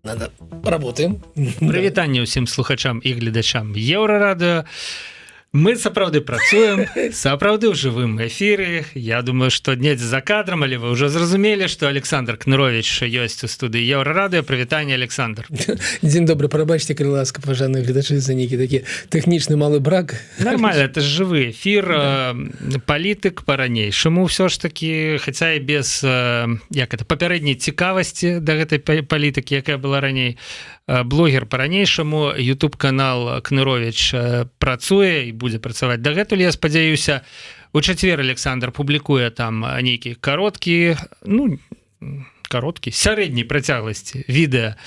Надо. Работаем. Прывітанне ўсім слухачам і гледачам Еўрарадыё. Мы сапраўды працуем, сапраўды ў жывым эфіры. Я думаю, што недзе за кадрам, але вы ўжо зразумелі, што Александр Кнырович ёсць у студыі Еўрарадыё. Прывітанне, Александр. Дзень добры, прабачце, калі ласка, паважаныя гледачы, за нейкі такі тэхнічны малы брак. Нормально, это ж жывы эфір. Палітык па-ранейшаму ўсё ж такі, хаця і без папярэдняй цікавасці да гэтай палітыкі, якая была раней. Блогер па-ранейшаму, YouTube-канал Кнырович працуе і будзе працаваць дагэтуль. Я спадзяюся, у чацвер Александр публікуе там нейкі кароткі, сярэдняй працягласці відэа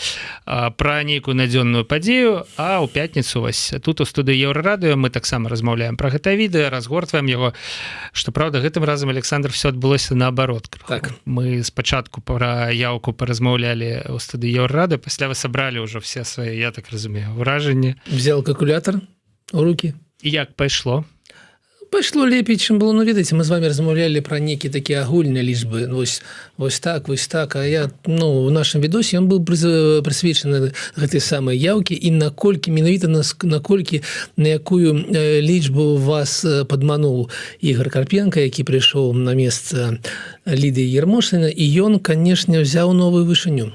пра нейкую надзённую падзею, а ў пятніцу вось тут у студыі Еўрарадыё мы таксама размаўляем пра гэта відэа, разгортваем яго. Што праўда, гэтым разам, Александр, все адбылося наабарот. Так. Мы спачатку пра яўку паразмаўлялі ў студыі Еўрарадыё, пасля вы сабралі ўжо все свае, я так разумею, ўражанні. Взял калькулятор у руки. І як пайшло? Пайшло лепей, чым было. Ну, ведаеце, мы з вами размаўлялі пра нейкія такія агульныя лічбы. Вось так. А я, у нашым відосе ён быў прысвечаны гэтай самай яўкі і наколькі, менавіта наколькі, на якую лічбу вас падмануў Ігор Карпенко, які прыйшоў на месца Лідыі Ярмошына, і ён, канешне, взяў новую вышыню.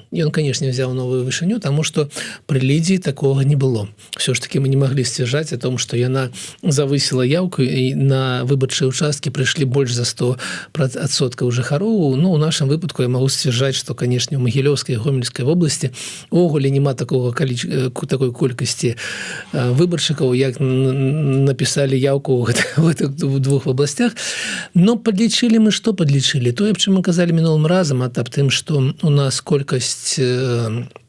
Таму што пры Лідзі такога не было. Всё ж таки мы не маглі сцвярджаць о том, што яна завысіла яўку і на выбарчыя участкі прыйшлі больш за 100% жыхароў. Ну, у нашым выпадку я магу сцвярджаць, што, канешне, у Магілёўскай і Гомельскай вобласці увогуле няма такой колькасці выбаршчыкаў, як напісалі яўку в гэтых двух областях. Но падлічылі мы, што падлічылі? Тое, аб чым мы казалі мінулым разам, аб тым, што у нас колькасць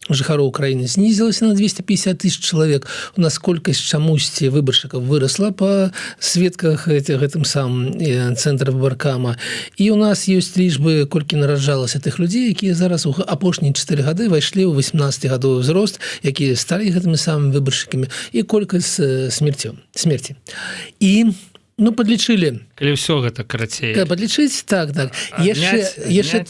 жыхароў краіны знізілася на 250 тысяч чалавек. У нас колькасць чамусьці выбаршчыкаў вырасла па сведках гэтым самым цэнтра выбаркама. І у нас ёсць лічбы, колькі нараджалася тых людзей, якія зараз у апошнія 4 гады вайшлі ў 18-гадовы ўзрост, якія сталі гэтымі самымі выбаршчыкамі, і колькасць смерці. І падлічылі. Калі ўсё гэта карацей. Падлічыць, так. Яшчэ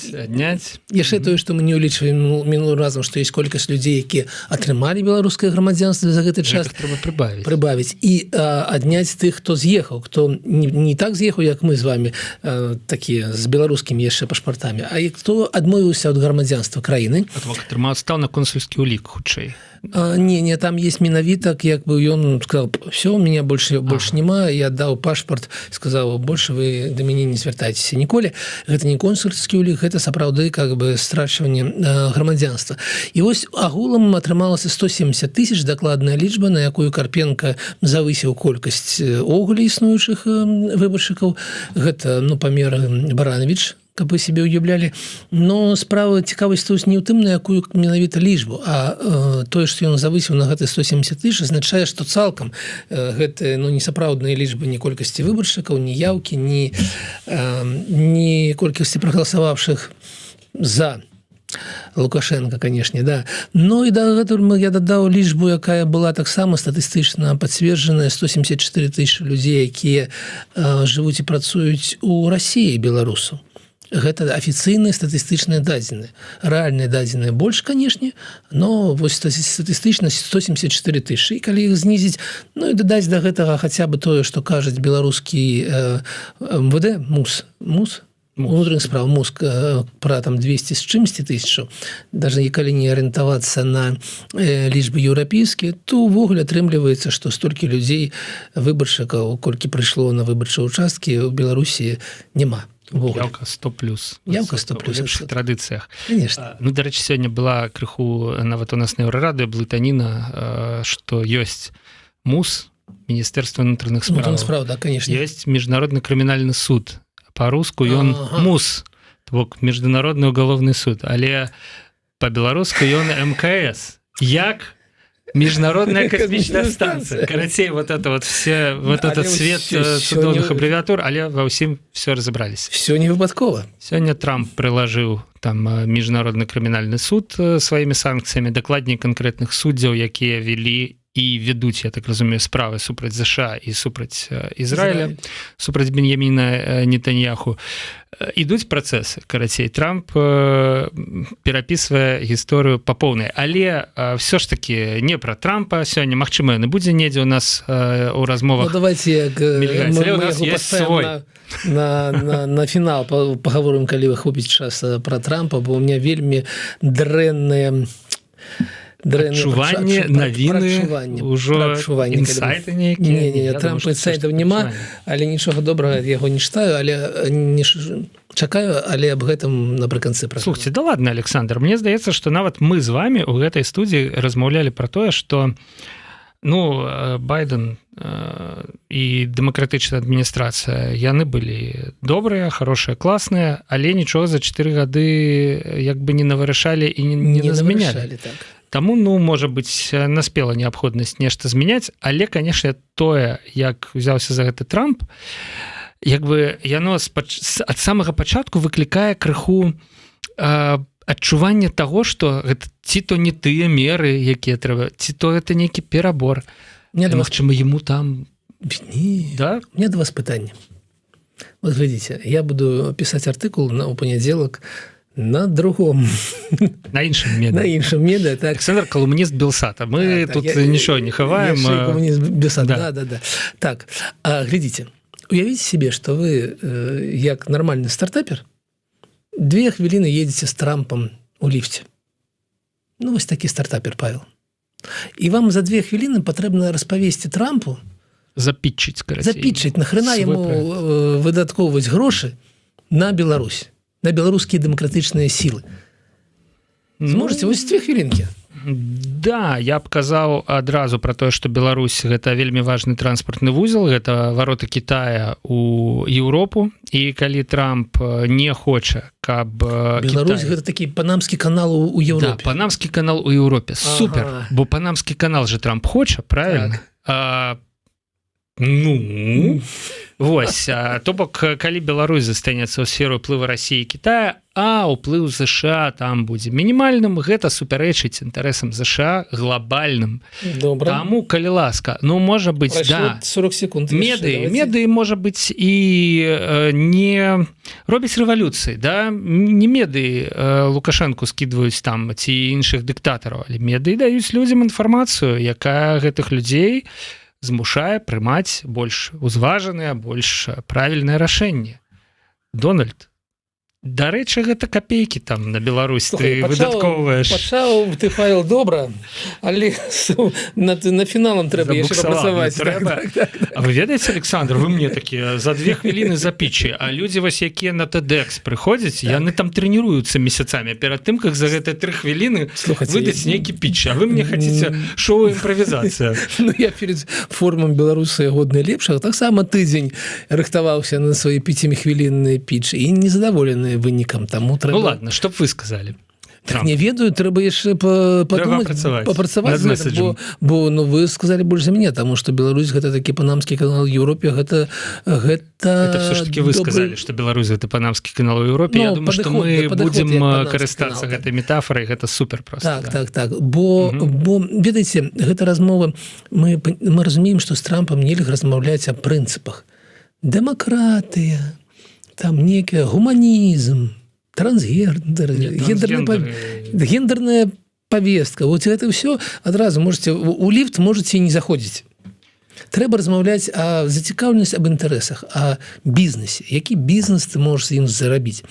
тое, што мы не ўлічваем мінулым разам, што ёсць колькасць людзей, якія атрымалі беларускае грамадзянства за гэты час. Трэба прыбавіць. І адняць тых, хто з'ехаў, хто не так з'ехаў, як мы з вами, такія з беларускімі яшчэ пашпартамі, а хто адмовіўся ад грамадзянства краіны. Атрымаў стаў на консульскі ўлік хутчэй. Не, там есть менавіта, як бы ён сказал, все, у меня больше няма, я даў пашпарт, сказаў, больше вы да мяне не звяртайцеся ніколі. Гэта не консульскі ўлік, гэта сапраўды как бы страчванне грамадзянства. І вось агулам атрымалася 170 тысяч, дакладная лічба, на якую Карпенко завысіў колькасць огуле існуючых выбаршчыкаў. Гэта, памер Баранович, каб вы себе уяўлялі. Но справа цікавасць тут не ў тым, на якую менавіта лічбу, а тое, што ён завысіў на гэты 170 тысяч, азначае, што цалкам гэта несапраўдныя лічбы ні колькасці выбаршчыкаў, ні яўкі, ні колькасці прагаласаваўшых за Лукашенко, канешне, да. Ну і дагэтуль я дадаў лічбу, якая была таксама статыстычна пацверджаная, 174 тысячи людзей, якія жывуць і працуюць у Расіі, беларусаў. Гэта афіцыйныя статыстычныя дадзеныя. Рэальныя дадзеныя больш, канешне, но вось статыстычна 174 тысячи. І калі іх знізіць, і дадаць да гэтага хаця бы тое, што кажуць беларускі МВД, МУС, внутренних справ, МУС, пра там 200 з чымсьці тысячаў, даже калі не арыентавацца на лічбы еўрапейскія, то ўвогуле атрымліваецца, што столькі людзей выбаршчыкаў, колькі прыйшло на выбарчыя участкі, у Беларусі няма. Яўка 100+. Яўка 100+. У лепшых традыцыях. Конечно. Дарэчы, сёння была крыху, нават у нас на Еўрарадыё, блытаніна, што ёсць МУС, Міністэрства ўнутраных справ. Да, конечно. Ёсць міжнародны крымінальны суд. Па-руску ён МУС, бок міжнародны уголовны суд, але па-беларуску ён МКС. Як Міжнародная космічная станцыя. Карацей, этот свет цудоўных абрэвіатур, але ва ўсім все разабраліся. Все не выпадкова. Сёння Трамп прылажыў там міжнародны крымінальны суд сваімі санкцыямі, дакладней канкрэтных суддзяў, якія вялі і ведуць, я так разумею, справы супраць ЗША і супраць Ізраіля, супраць Беньяміна Нетаньяху. ідуць працэсы, карацей, Трамп перапісвае гісторыю па поўнай, але все ж таки не пра Трампа сёння, магчыма, не будзе недзе у нас у размовах. Ну, давайте мільгаецца. Але у нас яго есть свой. На фінал паговорым, калі хопіць час пра Трампа, бо у меня вельмі дрэннае адчуванне, навіны, ужо інсайты нейкія. Не, Трампа інсайтаў няма, але нічога добрага яго не читаю, але не чакаю, але аб гэтым напрыканцы праграмы. Слухайте, да ладно, Александр, мне здаецца, што нават мы з вами у гэтай студыі размаўлялі пра тое, што Байден і дэмакратычная адміністрацыя, яны былі добрыя, хорошыя, класныя, але нічога за 4 гады як бы не навырашалі і не змянялі. Так. Таму, можа быць, наспела неабходнасць нешта змяняць, але, канешне, тое, як узяўся за гэты Трамп, як бы яно ад самага пачатку выклікае крыху адчуванне таго, што гэта ці то не тыя меры, якія трэба, ці то гэта нейкі перабор. Магчыма, яму там... Не, да? У меня до вас пытанне. Вот глядите, я буду писать артыкул у понедзелак на другом. На іншым меда. На іншым меда, так. Александр, колумніст Белсата. Мы тут нічого не хаваем. Я колумніст Белсата, да. Так, глядите, уявите себе, что вы, як нормальный стартапер, 2 хвилины едете с Трампом у лифте. Ну, вось такі стартапер, Павел. І вам за 2 хвилины патрэбна распавесці Трампу, запітчыць, нахрена яму выдаткоўваць грошы на Беларусь, на беларускія дэмакратычныя сілы. Зможаце, вось 2 хвілінкі. Да, я б казаў адразу пра тое, што Беларусь гэта вельмі важны транспартны вузел, гэта вароты Китая у Еўропу, і калі Трамп не хоча, каб Беларусь гэта такі панамскі канал у Еўропе. Да, панамскі канал у Еўропе. Супер, бо панамскі канал же Трамп хоча, правильно? Так. Вось, то бок, калі Беларусь застанецца ў сферу ўплыву Расіі і Китая, а ўплыў США там будзе мінімальным, гэта супярэчыць інтарэсам США глобальным. Добра. Таму, калі ласка, можа быць, да. 40 секунд. Медыі, можа быць, і не робіць рэвалюцыі, да? Не медыі Лукашэнку скідваюць там ці іншых дыктатараў, але медыі даюць людзям інфармацыю, якая гэтых людзей змушае прымаць больш узважаныя, больш правільныя рашэнні. Дональд, дарэчы, гэта капейкі там на Беларусь ты выдаткоўваеш. Пачаў ты, Павел, добра, але на фіналам трэба яшчэ папрацаваць. А вы ведаеце, Александр, вы мне такія за 2 хвіліны запічы, а людзі вось якія на TEDx прыходзяць, яны там трэніруюцца месяцамі перад тым, как за гэтыя 3 хвіліны выдаць нейкі піч, а вы мне хацеце шоу імправізацыя. Я перед форумам «Беларусы годныя лепшага» таксама тыдзень рыхтаваўся на свае 5-хвілінныя пічы і незадаволены вынікам, таму трэба... Ну ладно, што б вы сказалі? Так не ведаю, трэба яшчэ падумаць, папрацаваць, бо вы сказалі больш за мяне, таму што Беларусь гэта такі панамскі канал у Еўропе, гэта все ж таки вы сказалі, што Беларусь гэта панамскі канал у Еўропе. Я думаю, што мы будзем карыстацца гэтай метафорай, гэта супер проста. Так, бо ведаеце, гэта размова, мы разумеем, што з Трампам нельга размаўляць аб прынцыпах. Дэмакратыя, там некий гуманизм, гендерная повестка. Вот это все одразу можете, у лифт можете не заходить. Трэба размаўляць о зацікаўленасці аб інтарэсах, о бізнесе. Які бізнес ты можаш ім зарабіць.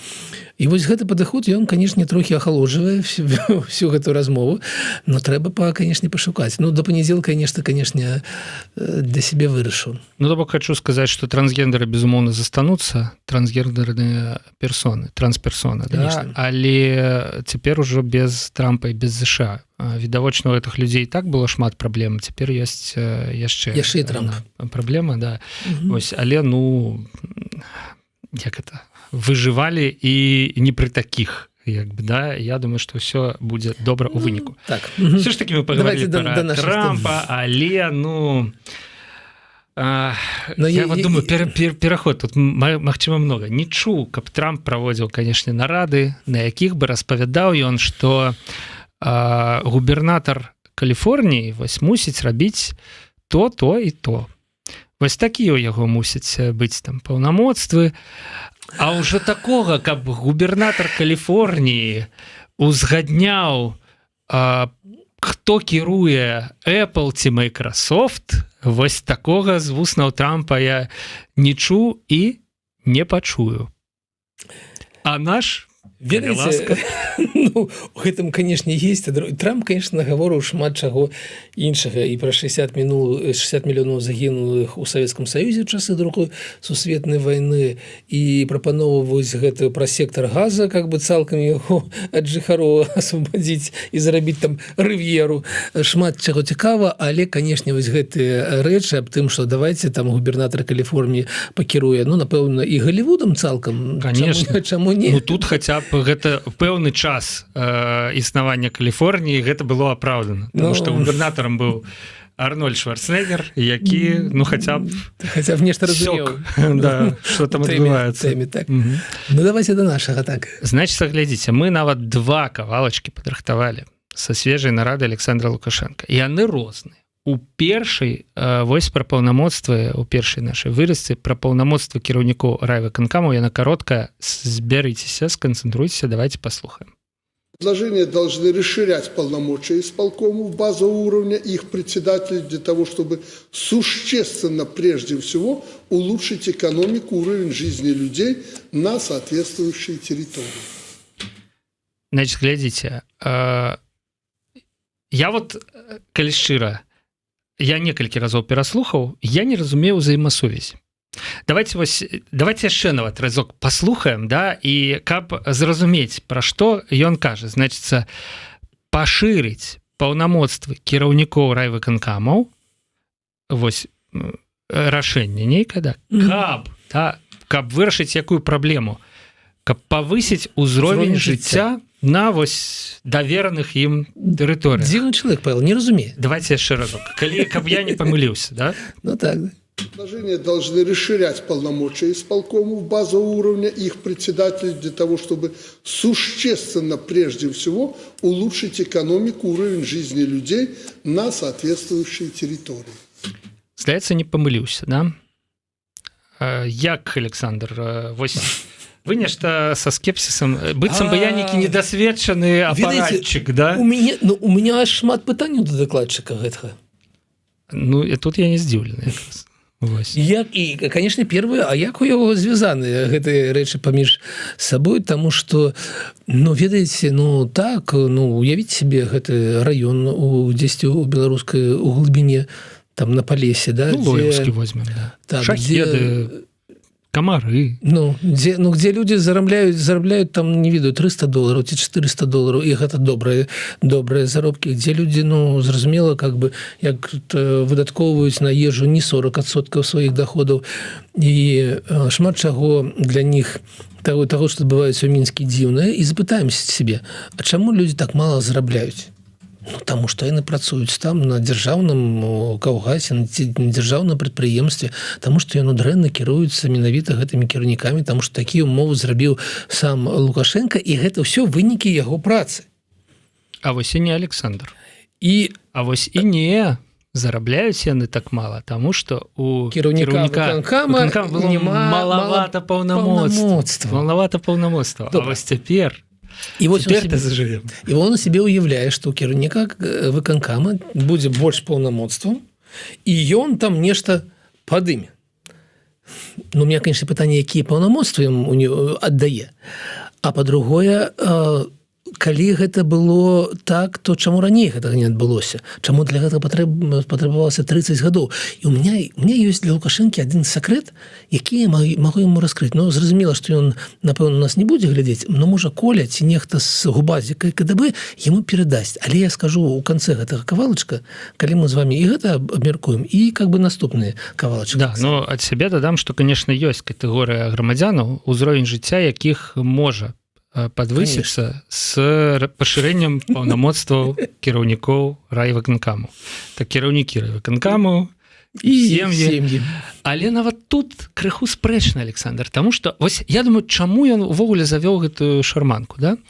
І вось гэты падыход, ён, канешне, трохі ахалоджвае всю гэту размову, но трэба, канешне, пашукаць. Ну, до панядзелка нешта, канешне, для сябе вырашыў. Ну, то бок хочу сказаць, што трансгендеры, безумоўна, застануцца, трансгендерныя персоны, трансперсоны, да? Але цяпер ужо без Трампа і без США. Відавочна, у гэтых людзей так было шмат праблем, цяпер ёсць яшчэ праблема, да. Вось, але, як это... выжывалі і не пры такіх, як бы, да, я думаю, што ўсё будзе добра ў выніку. Так. Все ж таки мы паговорили пра Трампа, але, я вот думаю, пераход тут, магчыма, много. Не чуў, каб Трамп праводзіў, канешне, нарады, на якіх бы распавядаў ён, што губернатар Каліфорніі вось мусіць рабіць то і то. Вось такія ў яго мусяць быць там паўнамоцтвы, А ўжо такога, каб губернатар Каліфорніі узгадняў, хто кіруе Apple ці Microsoft, вось такога з вуснаў Трампа я не чуў і не пачую. А наш... Ведаеце, ну, у гэтым, канешне, есть. Трамп, конечно, нагаворыў шмат чаго іншага і пра 60 мільёнаў загінулых у Савецкім Саюзе ў часы Другой сусветнай вайны і прапановваюць гэта пра сектор газа, как бы цалкам яго ад жыхароў асвабадзіць і зарабіць там рыв'еру. Шмат чаго цікава, але, канешне, вось гэтыя рэчы аб тым, што давайте там губернатар Каліфорніі пакіруе, ну, напэўна, і Голлівудам цалкам. Конечно. Чаму не? Ну, тут хаця б гэта пэўны час існавання Каліфорніі гэта было апраўдана, тому што губернатарам быў Арнольд Шварценеггер, які, ну, хаця б нешта разумеў. Да, што там адбываецца. Так. Ну, давайте до нашага, так. Значит, глядзіце, мы нават 2 кавалачкі падрыхтавалі са свежай нарады Александра Лукашенка. І яны розныя. У першай, вось пра паўнамоцтвы, у першай нашай вырасцы, пра паўнамоцтва кіраўнікоў райвыканкамаў, яна кароткая, збярыцеся, сканцэнтруйцеся, давайте послухаем. Предложения должны расширять полномочия исполкомов базового уровня их председателей для того, чтобы существенно, прежде всего, улучшить экономику, уровень жизни людей на соответствующей территории. Значит, глядзіце, я вот, калі шчыра, я некалькі разоў пераслухаў, я не разумею ўзаемасувязі. Давайте яшчэ нават разок паслухаем, да, і каб зразумець, пра што ён кажа. Значыцца, пашырыць паўнамоцтвы кіраўнікоў райвыканкамаў, вось рашэнне нейкае, да, каб вырашыць якую праблему, каб павысіць узровень жыцця на вось давераных ім тэрыторыях. Дзіўны чалавек, Павел, не разумее. Давайте яшчэ разок, каб я не памыліўся, да? Ну так, да. Предложения должны расширять полномочия исполкомов базового уровня их председателей для того, чтобы существенно, прежде всего, улучшить экономику, уровень жизни людей на соответствующей территории. Здаецца, не памыліўся, да? Як, Александр, вось вы нешта са скепсісам, быццам бы я нейкі недасведчаны апаратчык, да? У меня шмат пытанняў да дакладчыка гэтага. Ну, і тут я не здзіўлены якраз. І, конечно, первое, а як у яго звязаны гэтыя рэчы паміж сабой, таму што, ну, ведаеце, ну, так, ну, уявіць себе гэты раён дзесьці ў беларускай у глыбіні, там на Палесе, да? Ну, Лоевскі возьмем, да. Так, шахеды, камары. Ну, где люди зарабляют там, не ведаю, $300 ці $400, і гэта добрыя заробкі, где люди, ну, зразумела, как бы, як выдаткоўваюць на ежу не 40% сваіх доходаў, і шмат чаго для них того, што адбываецца ў Мінскі дзіўнае, і запытаемся себе, а чаму люди так мала зарабляюць? Ну, таму што яны працуюць там на дзяржаўным каўгасе, на дзяржаўным прадпрыемстве, таму што яно дрэнна кіруецца менавіта гэтымі кіраўнікамі, таму што такія ўмовы зрабіў сам Лукашенко, і гэта ўсё вынікі яго працы. А вось і не Александр. А вось і не зарабляюць яны так мала, таму што у кіраўніка выканкама было малавата паўнамоцтва. А вось цяпер І он себе уяўляе, што ў кіраўніка выканкама будзе больш паўнамоцтваў, і ён там нешта падыме. Ну, у меня, конечно, пытанне, якія паўнамоцтвы ён аддае. А па-другое, калі гэта было так, то чаму раней гэтага не адбылося? Чаму для гэтага патрабавалася 30 гадоў? І у меня ёсць для Лукашэнкі адзін сакрэт, які я магу яму раскрыць. Ну, зразумела, што ён, напэўна, нас не будзе глядзець, но можа Коля ці нехта з губазі КДБ яму перадасць. Але я скажу ў канцэ гэтага кавалачка, калі мы з вамі і гэта абмяркуем, і как бы наступныя кавалачкі. Да, но ад сябе дадам, што, конечно, ёсць катэгорыя грамадзянаў, узровень жыцця якіх можа падвысіцца з пашырэннем паўнамоцтваў кіраўнікоў райвыканкаму. Так, кіраўнікі райвыканкаму і сем'і. Але нават тут крыху спрэчна, Александр, таму што, вось, я думаю, чаму ён увогуле завёў гэтую шарманку, да?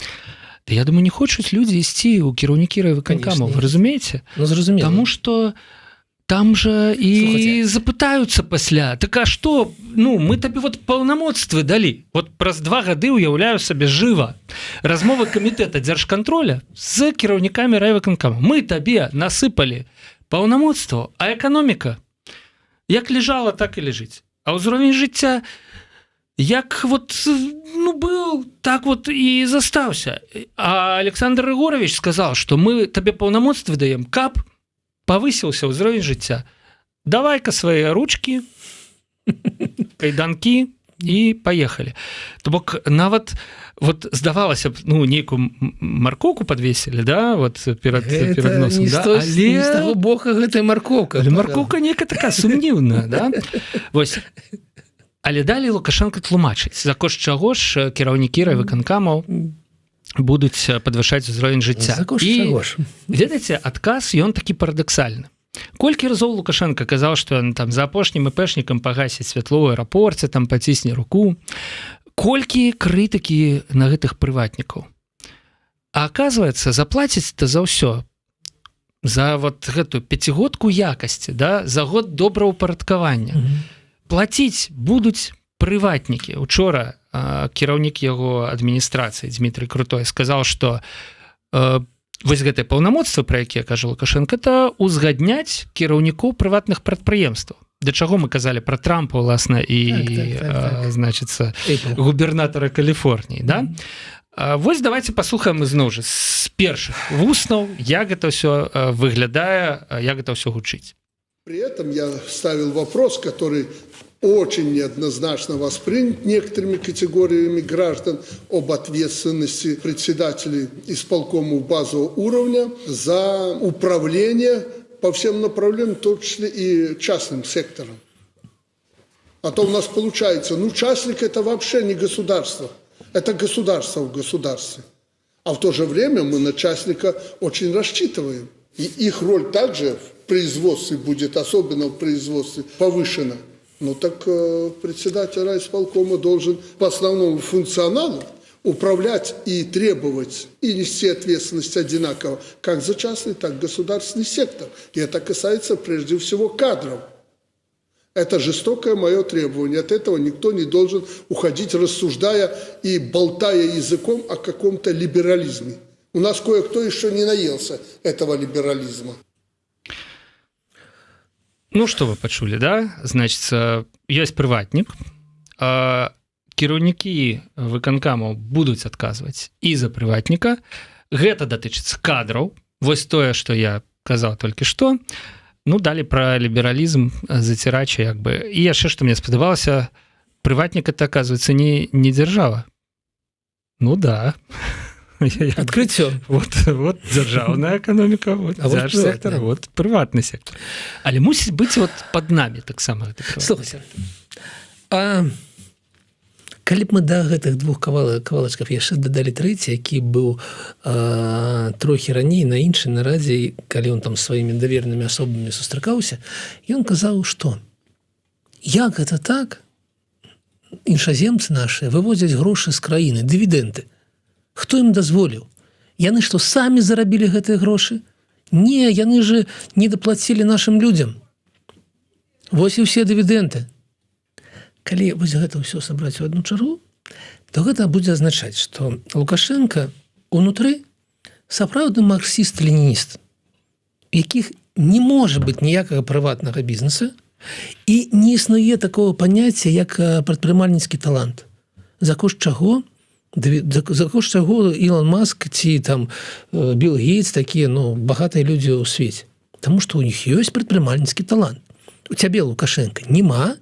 Да, я думаю, не хочуць людзі ісці ў кіраўнікі райвыканкаму, вы разумееце? Ну, зразумела. Таму што там же і Слухайте. запытаюцца пасля, так а што, ну мы табе вот паўнамоцтвы далі, вот праз 2 гады уяўляю сабе жыва размовы камітэта дзяржкантроля з кіраўнікамі райвыканкама, мы табе насыпалі паўнамоцтва, а эканоміка як лежала, так і ляжыць, а ўзровень жыцця як вот, ну, был, так вот і застаўся. А Александр Егорович сказал, что мы табе паўнамоцтвы даем, каб павысіўся ўзровень жыцця. Давай-ка свае ручкі, кайданкі і паехалі. То бок нават вот здавалася б, ну, нейкую маркоўку подвесілі, да, вот перад носом, не, да? не з таго бока гэтая маркоўка. Але маркоўка нейкая такая сумнівная, да? Вось. Але далей Лукашенко тлумачыць, за кошт чаго ж кіраўнікі райвыканкамаў будуць падвышаць узровень жыцця. За кошт чаго ж? Ведаеце, адказ ён такі парадаксальны. Колькі разоў Лукашенко казаў, што ён там за апошнім іпэшнікам пагасіць святло ў аэрапорце, там пацісне руку. Колькі крытыкі на гэтых прыватнікаў. А аказваецца, заплаціць-то за ўсё. За вот гэтую 5-годку якасці, да? За год добраўпарадкавання. Плаціць будуць прыватнікі. Учора кіраўнік яго адміністрацыі Дмітрий Крутой сказаў, што вось гэтае паўнамоцтва, пра якія кажа Лукашенко, это узгадняць кіраўнікоў прыватных прадпрыемстваў. Да чаго мы казалі пра Трампа, уласна, і, значыцца, губернатара Каліфорніі, да? Вось давайте паслухаем ізноў жа з першых вуснаў, як гэта ўсё выглядае, як гэта ўсё гучыць. При этом я ставил вопрос, который очень неоднозначно воспринят некоторыми категориями граждан об ответственности председателей исполкомов базового уровня за управление по всем направлениям, в том числе и частным сектором. А то у нас получается, ну, частник – это вообще не государство, это государство в государстве. А в то же время мы на частника очень рассчитываем. И их роль также в производстве будет, особенно в производстве, повышена. Ну так председатель райисполкома должен по основному функционалу управлять и требовать, и нести ответственность одинаково, как за частный, так и государственный сектор. И это касается прежде всего кадров. Это жестокое мое требование. От этого никто не должен уходить, рассуждая и болтая языком о каком-то либерализме. У нас кое-кто еще не наелся этого либерализма. Ну, што вы пачулі, да? Значыцца, ёсць прыватнік, кіраўнікі выканкамаў будуць адказваць і за прыватніка. Гэта датычыцца кадраў. Вось тое, што я казаў толькі што. Ну, далі пра лібералізм зацірача, як бы. І яшчэ, што мне спадабалася, прыватнік это, аказваецца, не дзяржава. Ну, да. Открытие. Вот дзяржаўная эканоміка, вот дзяржсектор, вот прыватны сектор. Але мусіць быць вот пад намі таксама гэты прыватны. Слухайце, а калі б мы да гэтых двух кавалачкаў яшчэ дадалі трэці, які быў трохі раней на іншай нарадзе, калі ён там сваімі давернымі асобамі сустракаўся, ён казаў, што як гэта так, іншаземцы нашыя вывозяць грошы з краіны, дывідэнды. Хто ім дазволіў? Яны што, самі зарабілі гэтыя грошы? Не, яны же не даплацілі нашым людзям. Вось і ўсе дывідэнды. Калі вось гэта ўсё сабраць у адну чаргу, то гэта будзе азначаць, што Лукашенко унутры сапраўдны марксіст-ленініст, у якіх не можа быць ніякага прыватнага бізнеса і не існуе такого паняцця, як прадпрымальніцкі талант. За кошт чаго Ілон Маск ці там Білл Гейтс, такія, ну, багатыя людзі ў свеце. Таму што ў них ёсць прадпрымальніцкі талант. У цябе, Лукашенко, нема,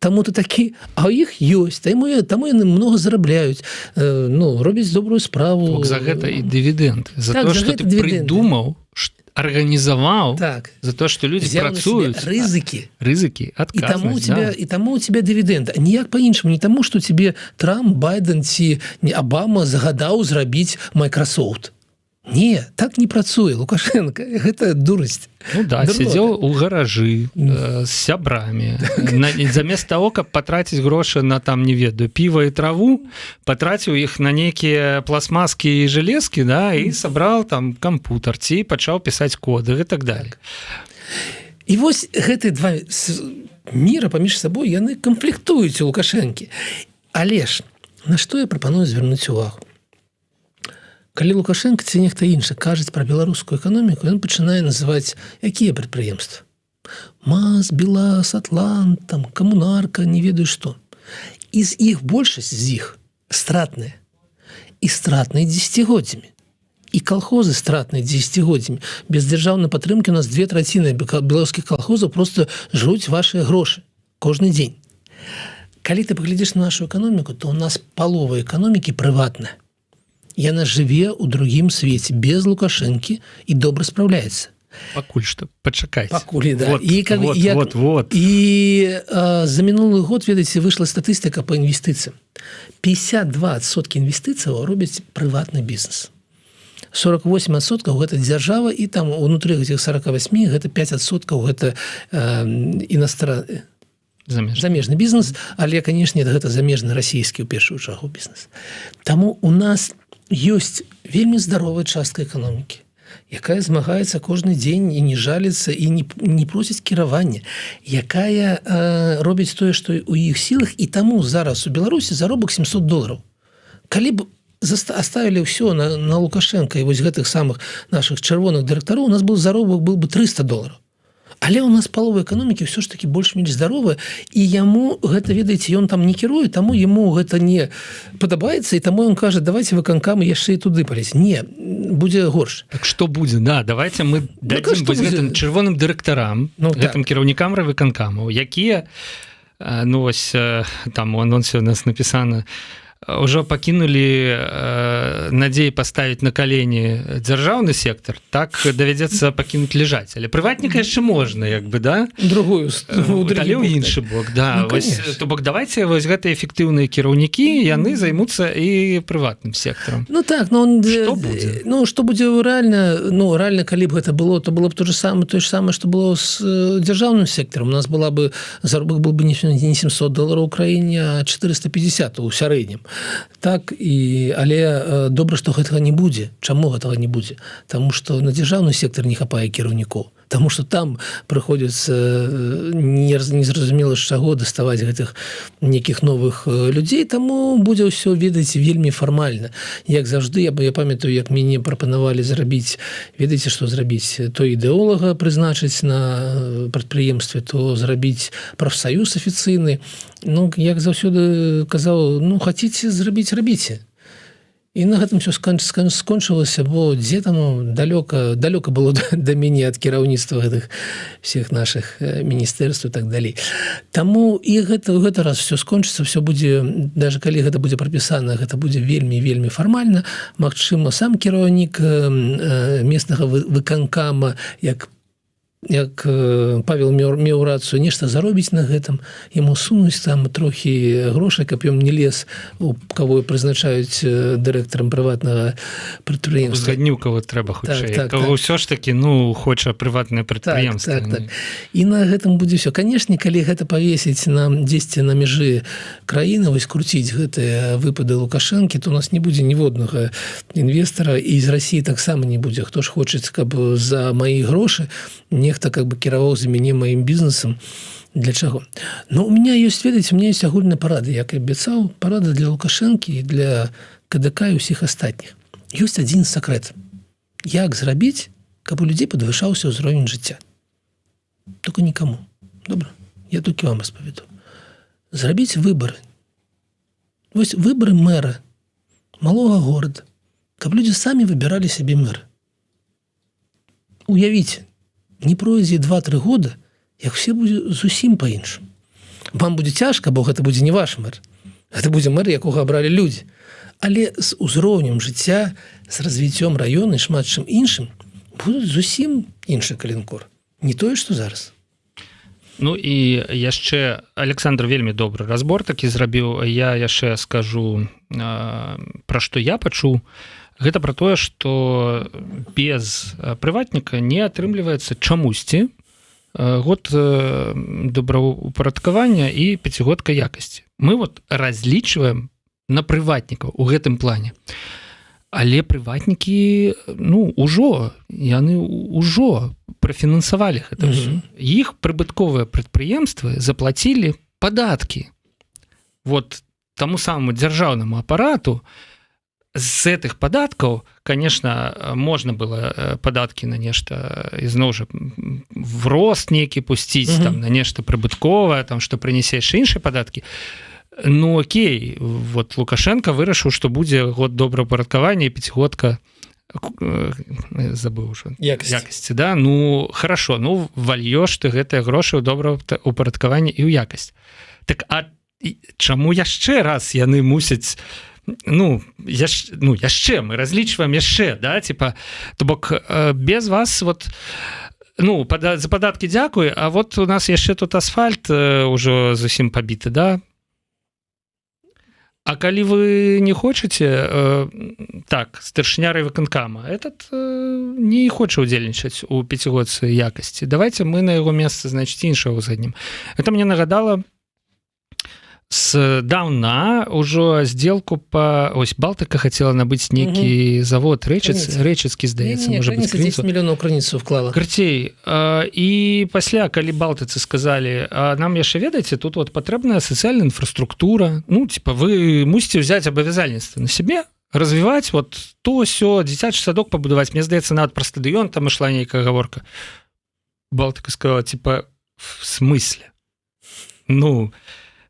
таму ты такі, а ў іх ёсць, таму яны много зарабляюць, ну, робяць добрую справу. За гэта і дывідэнд. За так, то, што ты прыдумаў, арганізаваў, так. За то, што людзі працуюць. Рызыкі, адказнасць. І таму у цябе дывідэнд. Ніяк па-іншаму, не таму, што тебе Трамп, Байден ці Обама загадаў зрабіць Microsoft. Не, так не працуе, Лукашенко. Гэта дурасць. Ну да, сидзеў у гаражы з сябрамі. Замест таго, каб патраціць грошы на, там, не ведаю, піва і траву, патраціў іх на нейкія пластмаскі і железкі, да, і сабраў там кампутар, ці пачаў пісаць коды і так далее. І вось гэтыя два міра паміж сабой яны канфліктуюць у Лукашэнкі. Але ж на што я прапаную звярнуць увагу? Калі Лукашенко ці нехта іншы кажуць пра беларускую эканоміку, ён пачынае называць якія прадпрыемствы. МАЗ, БелАЗ, Атлант, там, Камунарка, не ведаю што. І з іх большасць з іх стратныя. І стратныя дзесяцігоддзямі. І калхозы стратныя дзесяцігоддзямі. Без дзяржаўнай падтрымкі у нас 2/3 беларускіх калхозаў просто жруць вашыя грошы кожны дзень. Калі ты паглядзіш на нашу эканоміку, то у нас палова эканомікі прыватная. Яна жыве ў другім свеце без Лукашэнкі і добра спраўляецца. Пакуль што, пачакайце. Пакуль, да. Вот. І за мінулы год, ведаеце, выйшла статыстыка па інвестыцыям. 52% інвестыцыяў робяць прыватны бізнес. 48% гэта дзяржава, і там унутры гэтых 48 гэта 5% гэта замежны бізнес, але, канешне, гэта замежны расійскі ў першую чаргу бізнес. Таму у нас ёсць вельмі здаровая частка эканомікі, якая змагаецца кожны дзень і не жаліцца і не просіць кіравання, якая робіць тое, што ў іх сілах, і таму зараз у Беларусі заробак $700. Калі б оставілі ўсё на Лукашенка і вось гэтых самых нашых чырвоных дырэктароў, у нас быў заробак быў бы $300. Але ў нас палова эканомікі ўсё ж такі больш-менш здаровая, і яму гэта, ведаеце, ён там не кіруе, таму яму гэта не падабаецца, і таму ён кажа, давайте выканкамы яшчэ і туды палез. Не, будзе горш. Так што будзе? Да, давайте мы дадзім гэтым чырвоным дырэктарам, гэтым кіраўнікам райвыканкамаў, якія, ну вось там у анонсе у нас напісана, ўжо пакінулі надзеі паставіць на калені дзяржаўны сектор, так давядзецца пакінуць ляжаць. Але прыватніка яшчэ можна, як бы, да? Другую, але ў іншы бок, да. То бок давайте вось гэтыя эфектыўныя кіраўнікі, яны займуцца і прыватным секторам. Ну так, што будзе? Ну, што будзе рэальна, ну, рэальна, калі б гэта было, то было б тое ж самае, што было з дзяржаўным сектором. У нас была бы, заробак быў бы не $700 ў краіне, а 450 у сярэднім. Так, але добра, што гэтага не будзе. Чаму гэтага не будзе? Таму што на дзяржаўны сектор не хапае кіраўнікоў. Таму што там прыходзіцца незразумела з чаго даставаць гэтых нейкіх новых людзей, таму будзе ўсё, ведаеце, вельмі фармальна. Як заўжды, я памятаю, як мяне прапанавалі зрабіць, ведаеце, што зрабіць? То ідэолага прызначыць на прадпрыемстве, то зрабіць прафсаюз афіцыйны. Ну, як заўсёды казаў, ну, хаціце зрабіць, рабіце. І на гэтым все скончылася, бо дзе там далёка было да мяне ад кіраўніцтва гэтых всех наших міністэрств і так далей. Таму і гэты раз все скончыцца, все будзе, даже калі гэта будзе прапісана, гэта будзе вельмі фармальна. Магчыма, сам кіраўнік местнага выканкама, як Павел меў рацыю, нешта заробіць на гэтым, яму сунуць там трохі грошай, каб ён не лез, у каго прызначаюць дырэктарам прыватнага прадпрыемства. Узгадніў, каго трэба хутчэй. Каго ўсё ж такі, ну, хоча прыватнае прадпрыемства. Так. І на гэтым будзе ўсё. Канешне, калі гэта павесіць нам дзесьці на мяжы краіны, вось круціць гэтыя выпады Лукашэнкі, то у нас не будзе ніводнага інвестара, і з Расіі таксама не будзе. Хто ж хоча, каб за маі грошы нехта как бы кіраваў за мяне маім бізнесам. Для чаго? Но у меня ёсць, ведаеце, у меня ёсць агульная парада, як і абяцаў, парада для Лукашэнкі і для КДК і ўсіх астатніх. Ёсць адзін сакрэт. Як зрабіць, каб у людзей падвышаўся ўзровень жыцця? Только никому. Добра? Я толькі вам распавяду. Зрабіць выбары. Вось выбары мэра малога горада, каб людзі самі выбіралі сябе мэра. Уявіце, не пройдзе 2-3 года, як все будзе зусім па-іншаму. Вам будзе цяжка, бо гэта будзе не ваш мэр. Гэта будзе мэр, якога абралі людзі. Але з узроўнем жыцця, з развіццём раёна і шмат чым іншым, будуць зусім іншы калінкор. Не тое, што зараз. Ну і яшчэ Александр вельмі добры разбор такі зрабіў. Я яшчэ скажу, пра што я пачуў. Гэта пра тое, што без прыватніка не атрымліваецца чамусьці год добраўпарадкавання і 5-годка якасці. Мы вот разлічваем на прыватнікаў у гэтым плане. Але прыватнікі яны ўжо прафінансавалі гэта ўсё. Іх прыбытковыя прадпрыемствы заплацілі падаткі. Вот таму самому дзяржаўнаму апарату з гэтых падаткаў, конечно, можна было падаткі на нешта ізноў жа в рост нейкі пусціць, там на нешта прыбытковае, там што прынясе яшчэ іншыя падаткі. Ну окей, вот Лукашенко вырашыў, што будзе год добраўпарадкавання і 5-годка забыў ужо якасці, да? Ну хорошо, ну вальёш ты гэтыя грошы ў добраўпарадкаванне і ў якасць. Так а чаму яшчэ раз яны мусяць яшчэ мы разлічваем яшчэ, да, типа, то бок без вас вот за падаткі дзякуй, а вот у нас яшчэ тут асфальт ужо зусім пабіты, да. А калі вы не хочаце, так, старшыня райвыканкама, этот не хоча ўдзельнічаць у 5-годцы якасці. Давайте мы на яго месца, значит, іншага ўзгаднім. Это мне нагадала даўна ўжо сделку ось Балтыка хацела набыць нейкі завод рэчыцкі, здаецца, можа быць, 10 мільёнаў крыніцу вклала. Карцей. І пасля, калі балтыцы сказалі, нам яшчэ ведаеце, тут вот патрэбная сацыяльная інфраструктура, типа вы мусіце ўзяць абавязальніцтва на сябе, развіваць вот то сё, дзіцячы садок пабудаваць. Мне здаецца, нават пра стадыён там ішла нейкая гаворка. Балтыка сказала, типа, в смысле?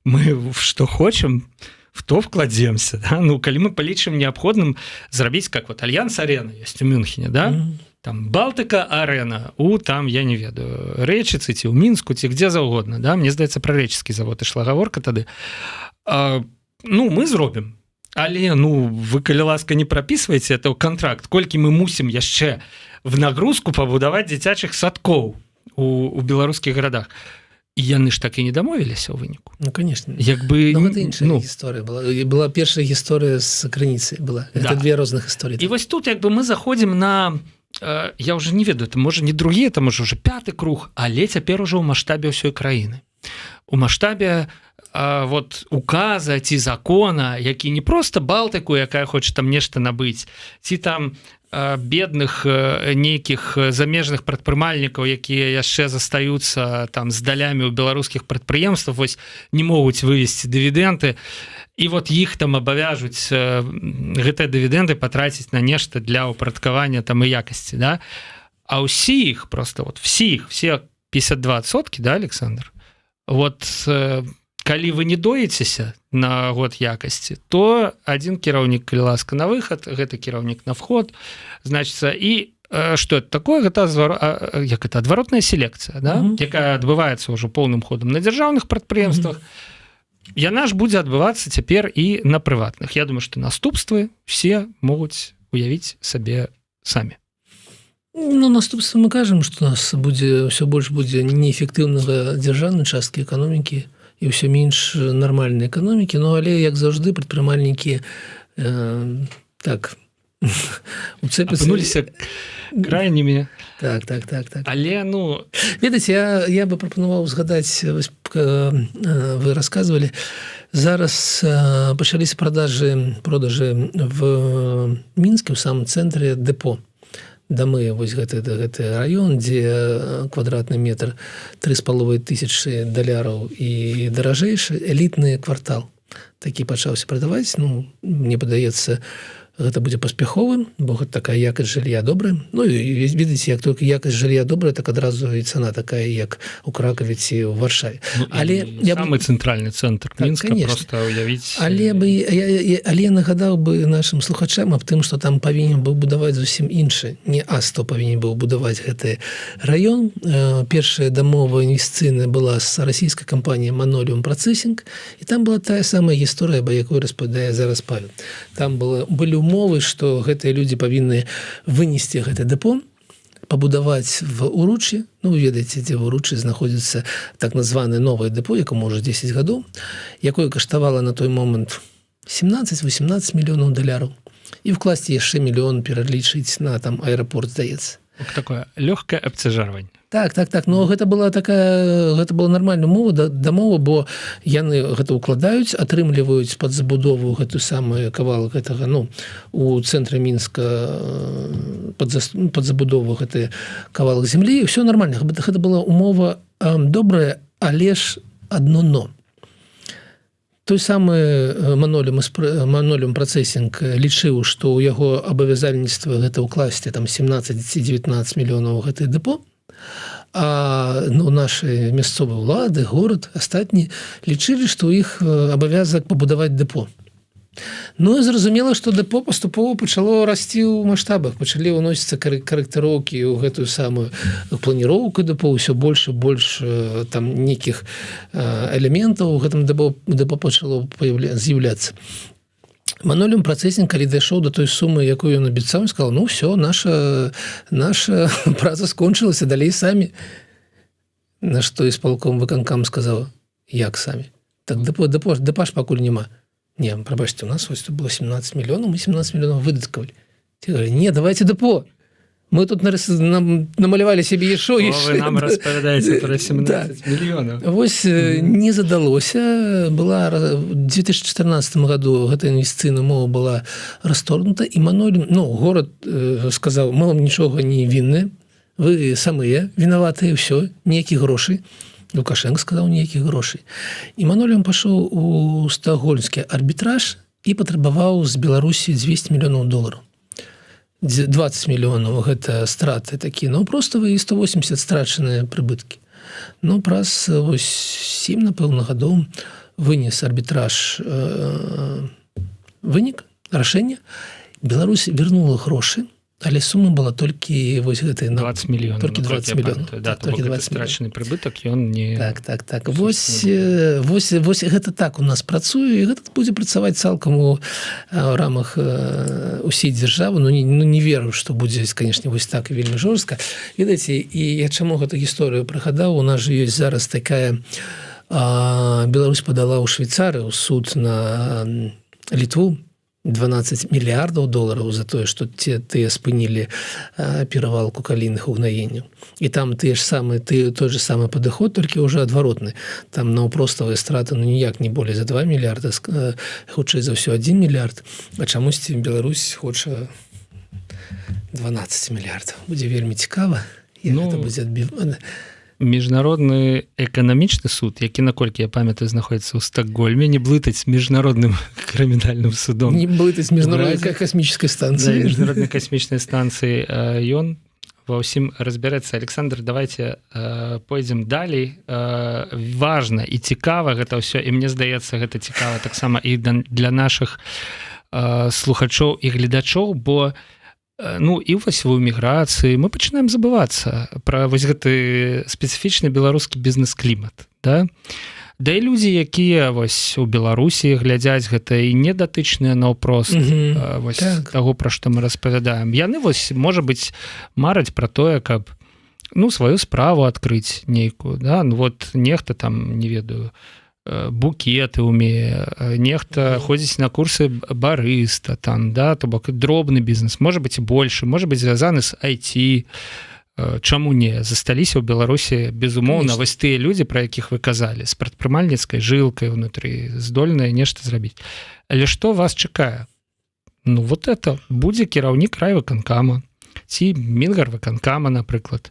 Мы что хочем, в то вкладемся. Да? Калі мы палічым неабходным зрабіць, как вот Альянс-арена есть у Мюнхене, да? Там Балтыка-арена, там, я не ведаю, Рэчыцы, ці ў Мінску, ці где заўгодна, да? Мне здаецца, пра рэчыцкі завод ішла гаворка тады. Мы зробім. Але, вы, калі ласка, не прапісваеце это ў кантракт, колькі мы мусім яшчэ в нагрузку пабудаваць дзіцячых садкоў у беларускіх гарадах. І яны ж так і не дамовіліся ў выніку. Конечно. Гэта іншая гісторыя была. Была першая гісторыя з крыніцай была. Это две розных гісторыі. І вось тут мы заходзім на, я уже не ведаю, это можа не другі, это можа уже 5-й круг, але цяпер ужо ў маштабе ўсёй краіны. У маштабе вот указа ці закона, які не проста Балтыку, якая хоча там нешта набыць, ці там бедных нейкіх замежных прадпрымальнікаў, якія яшчэ застаюцца там з далямі ў беларускіх прадпрыемствах, вось не могуць вывесці дывідэнды, і вот іх там абавяжуць гэтыя дывідэнды патраціць на нешта для ўпарадкавання там і якасці, да? А ўсіх, просто вот все 52%, да, Александр? Вот калі вы не доецеся на год якасці, то один кіраўнік, калі ласка, на выхад, гэта кіраўнік на вход, значыцца, і што это такое? Гэта адваротная селекцыя, да? Якая адбываецца ўжо поўным ходам на дзяржаўных прадпрыемствах. Яна ж будзе адбывацца цяпер і на прыватных. Я думаю, што наступствы все могуць уявіць сабе самі. Наступствы мы кажам, што у нас ўсё больш будзе неэфектыўнага дзяржаўнай часткі эканомікі, і ўсё менш нармальнай эканомікі, але, як заўжды, прадпрымальнікі так уцэпяцца. Апынуліся крайнімі. Так. Але, ведаеце, я бы прапанаваў згадаць, вы расказвалі, зараз пачаліся продажы в Мінске, у самым цэнтры дэпо. Дамы, вось гэты раён, дзе квадратны метр 3500 даляраў і даражэйшы, элітны квартал. Такі пачаўся прадаваць. Мне падаецца, гэта будзе паспяховым, бо гэта такая якасць жылля добрая. І ведаеце, як толькі якасць жылля добрая, так адразу і цана такая, як у Кракаве ці ў Варшаве. Самы цэнтральны цэнтр Мінска, проста уявіць. Але я нагадаў бы нашим слухачам аб тым, што там павінен быў будаваць зусім іншы. Не А100 павінен быў будаваць гэты раён. Першая дамова інвестыцыйная была з расійскай кампаніяй Manolium Processing, і там была тая самая гісторыя, аб якой распавядае зараз Павел. Там былі умовы, што гэтыя людзі павінны вынесці гэты дэпо, пабудаваць в Уручі. Вы ведаеце, дзе в Уручі знаходзіцца так названае новае дэпо, якому можа 10 гадоў, якое каштавала на той момант 17-18 мільёнаў даляраў. І вкласці яшчэ мільён пералічыць на там аэрапорт, здаецца. Такое лёгкае абцяжарванне. Так, но гэта была нармальная мова дамова, бо яны гэта ўкладаюць, атрымліваюць пад забудову гэту самую кавалак гэтага, ну, у цэнтры Мінска пад забудову гэты кавалак зямлі, і ўсё нармальна. Гэта была умова добрая, але ж адно но. Той самы Маноліум Працэсінг лічыў, што ў яго абавязальніцтва гэта ўкласці там 17-19 мільёнаў гэтых дэпо, а ну, нашы мясцовыя ўлады, горад, астатні лічылі, што ў іх абавязак пабудаваць дэпо. Ну і зразумела, што дэпо паступова пачало расці ў маштабах, пачалі ўносіцца карэктыроўкі ў гэтую самую планіроўку дэпо, ўсё больш і больш там нейкіх элементаў у гэтым дэпо пачало з'яўляцца. Маноліум Працэсінг, калі дайшоў да той сумы, якую ён абяцаў, сказал: ну все, наша праца скончылася, далей самі. На што ісполком выканкам сказаў: як самі? Так дэпа ж пакуль няма. Не, прабачце, у нас вось тут было 17 мільёнаў, мы 17 мільёнаў выдаткавалі. Те говорили: не, давайте дэпо. Мы тут намалявалі сябе яшчэ. Вы нам распавядаеце пра 17 мільёнаў. Вось не задалося. Была в 2014 году гэта інвестыцыйная мова была расторгнута, і Маноліум, ну, горад сказаў: мы вам нічога не вінны, вы самыя вінаватыя, ўсё, ніякіх грошай. Лукашенко сказаў: ніякіх грошай. І Маноліум пашоў у стокгольмскі арбітраж і патрабаваў з Беларусі 200 мільёнаў долараў. 20 мільёнаў гэта страты такія, ну проставыя, і 180 страчаныя прыбыткі. Ну праз 7, напэўна, гадоў вынес арбітраж вынік, рашэнне. Беларусь вернула грошы, але сума была толькі вось гэтай 20 мільёнаў. Толькі 20 мільёнаў. Толькі 20 страчаны прыбытак, ён не... Так. Вось гэта так у нас працуе, і гэта будзе працаваць цалкам у рамах усей дзяржавы. Ну не веру, што будзе, канешне, вось так і вельмі жорстка. Ведаеце, і я чаму гэту гісторыю прыгадаў, у нас жа ёсць зараз такая... Беларусь падала ў Швейцарыю ў суд на Літву 12 мільярдаў долараў за тое, што тыя спынілі перавалку калійных угнаенняў. І там той же самы падыход, толькі ўжо адваротны. Там наўпроставыя страты ніяк не болей за 2 мільярда, хутчэй за ўсё 1 мільярд, а чамусьці Беларусь хоча 12 мільярдаў. Будзе вельмі цікава, як гэта будзе адбівана. Міжнародны эканамічны суд, які, наколькі я памятаю, знаходзіцца ў Стокгольме, не блытаць з міжнародным крымінальным судом. Не блытаць з міжнароднай касмічнай станцыяй. Міжнароднай касмічнай станцыі. Ён ва ўсім разбярэцца. Александр, давайте пойдзем далей. Важна і цікава гэта ўсё, і мне здаецца, гэта цікава таксама і для нашых слухачоў і гледачоў, бо ну і вось у эміграцыі мы пачынаем забывацца пра вось гэты спецыфічны беларускі бізнес-клімат, да? Да і людзі, якія вось у Беларусі глядзяць гэта і не датычныя наўпрост вось таго, пра што мы распавядаем. Яны вось, можа быць, мараць пра тое, каб ну сваю справу адкрыць нейкую, да? Ну вот нехта там, не ведаю, букеты умее, нехта ходзіць на курсы барыста, там, да, то бок дробны бізнес, можа быць і большы, можа быць звязаны з IT. Чаму не? Засталіся ў Беларусі, безумоўна, вось тыя людзі, пра якіх вы казалі, з прадпрымальніцкай жылкай унутры, здольныя нешта зрабіць. Але што вас чакае? Ну вот это будзе кіраўнік райвыканкама ці мінгарвыканкама, напрыклад.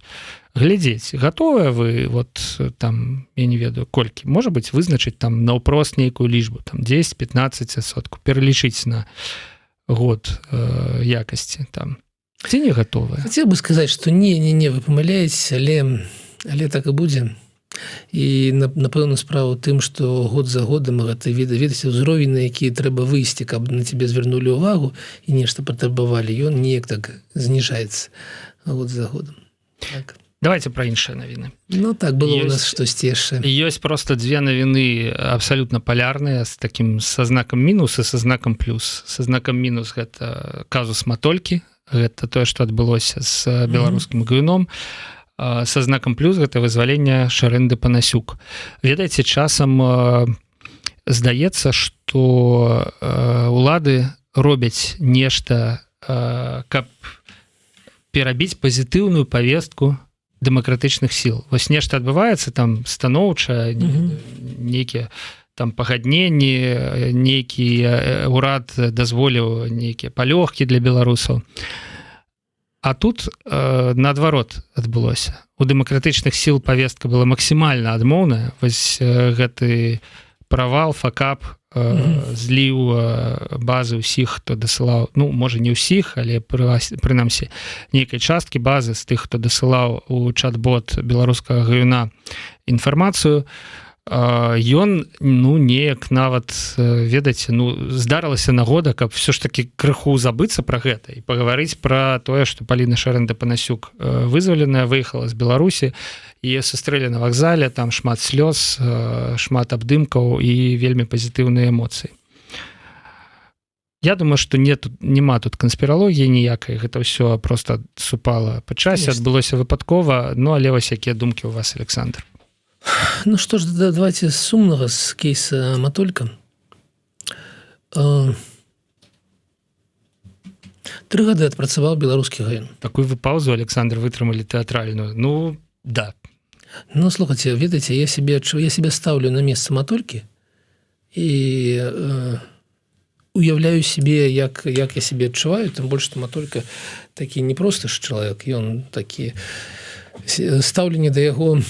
Глядзець, гатовыя вы вот там, я не ведаю, колькі, можа быць, вызначыць там наўпрост нейкую лічбу, там 10-15%, пералічыць на год якасці там. Ці не гатовыя? Хацеў бы сказаць, што не, вы памыляеце, але так і будзе. І напэўна справа ў тым, што год за годам гэта ведаеце ўзровень, на які трэба выйсці, каб на цябе звярнулі ўвагу і нешта патрабавалі, ён неяк так зніжаецца год за годам. Так. Давайте пра іншыя навіны. Ну так, было у нас штосьці яшчэ. Ёсць просто две навіны абсалютна палярныя, са знакам мінус і са знакам плюс. Са знакам мінус гэта казус Матолькі, гэта тое, што адбылося з беларускім гвіном. Са знакам плюс гэта вызваленне Шарэнды Панасюк. Ведаеце, часам здаецца, што улады робяць нешта, каб перабіць пазітыўную павестку дэмакратычных сіл. Вось нешта адбываецца там станоўча, нейкія там пагадненні, нейкі ўрад дазволіў нейкія палёгкі для беларусаў. А тут наадварот адбылося. У дэмакратычных сіл павестка была максімальна адмоўная. Вось гэты правал, факап зліў базы ўсіх, хто дасылаў, ну, можа, не ўсіх, але прынамсі нейкай часткі базы з тых, хто дасылаў у чат-бот беларускага гаюна інфармацыю. Ён, ну, неяк нават, ведаеце, ну, здарылася нагода, каб все ж таки крыху забыцца пра гэта і пагаварыць пра тое, што Паліна Шэрэнда-Панасюк вызваленая, выехала з Беларусі, і сустрэлі на вакзале, там шмат слёз, шмат абдымкаў і вельмі пазітыўныя эмоцыі. Я думаю, што няма тут канспіралогіі ніякай, гэта ўсё проста супала па часе, адбылося выпадкова, ну, але вось якія думкі у вас, Александр? Ну что ж, давайте с сумного, с кейса Матолька. 3 гады адпрацаваў беларускі гаян. Такую вы паузу, Александр, вытрымалі тэатральную. Ну, да. Ну, слухайте, ведаеце, я себе ставлю на месца Матолькі і уяўляю себе, як я себе адчуваю, тым больш, што Матолька такі не проста ж чалавек, ён такі стаўленне да яго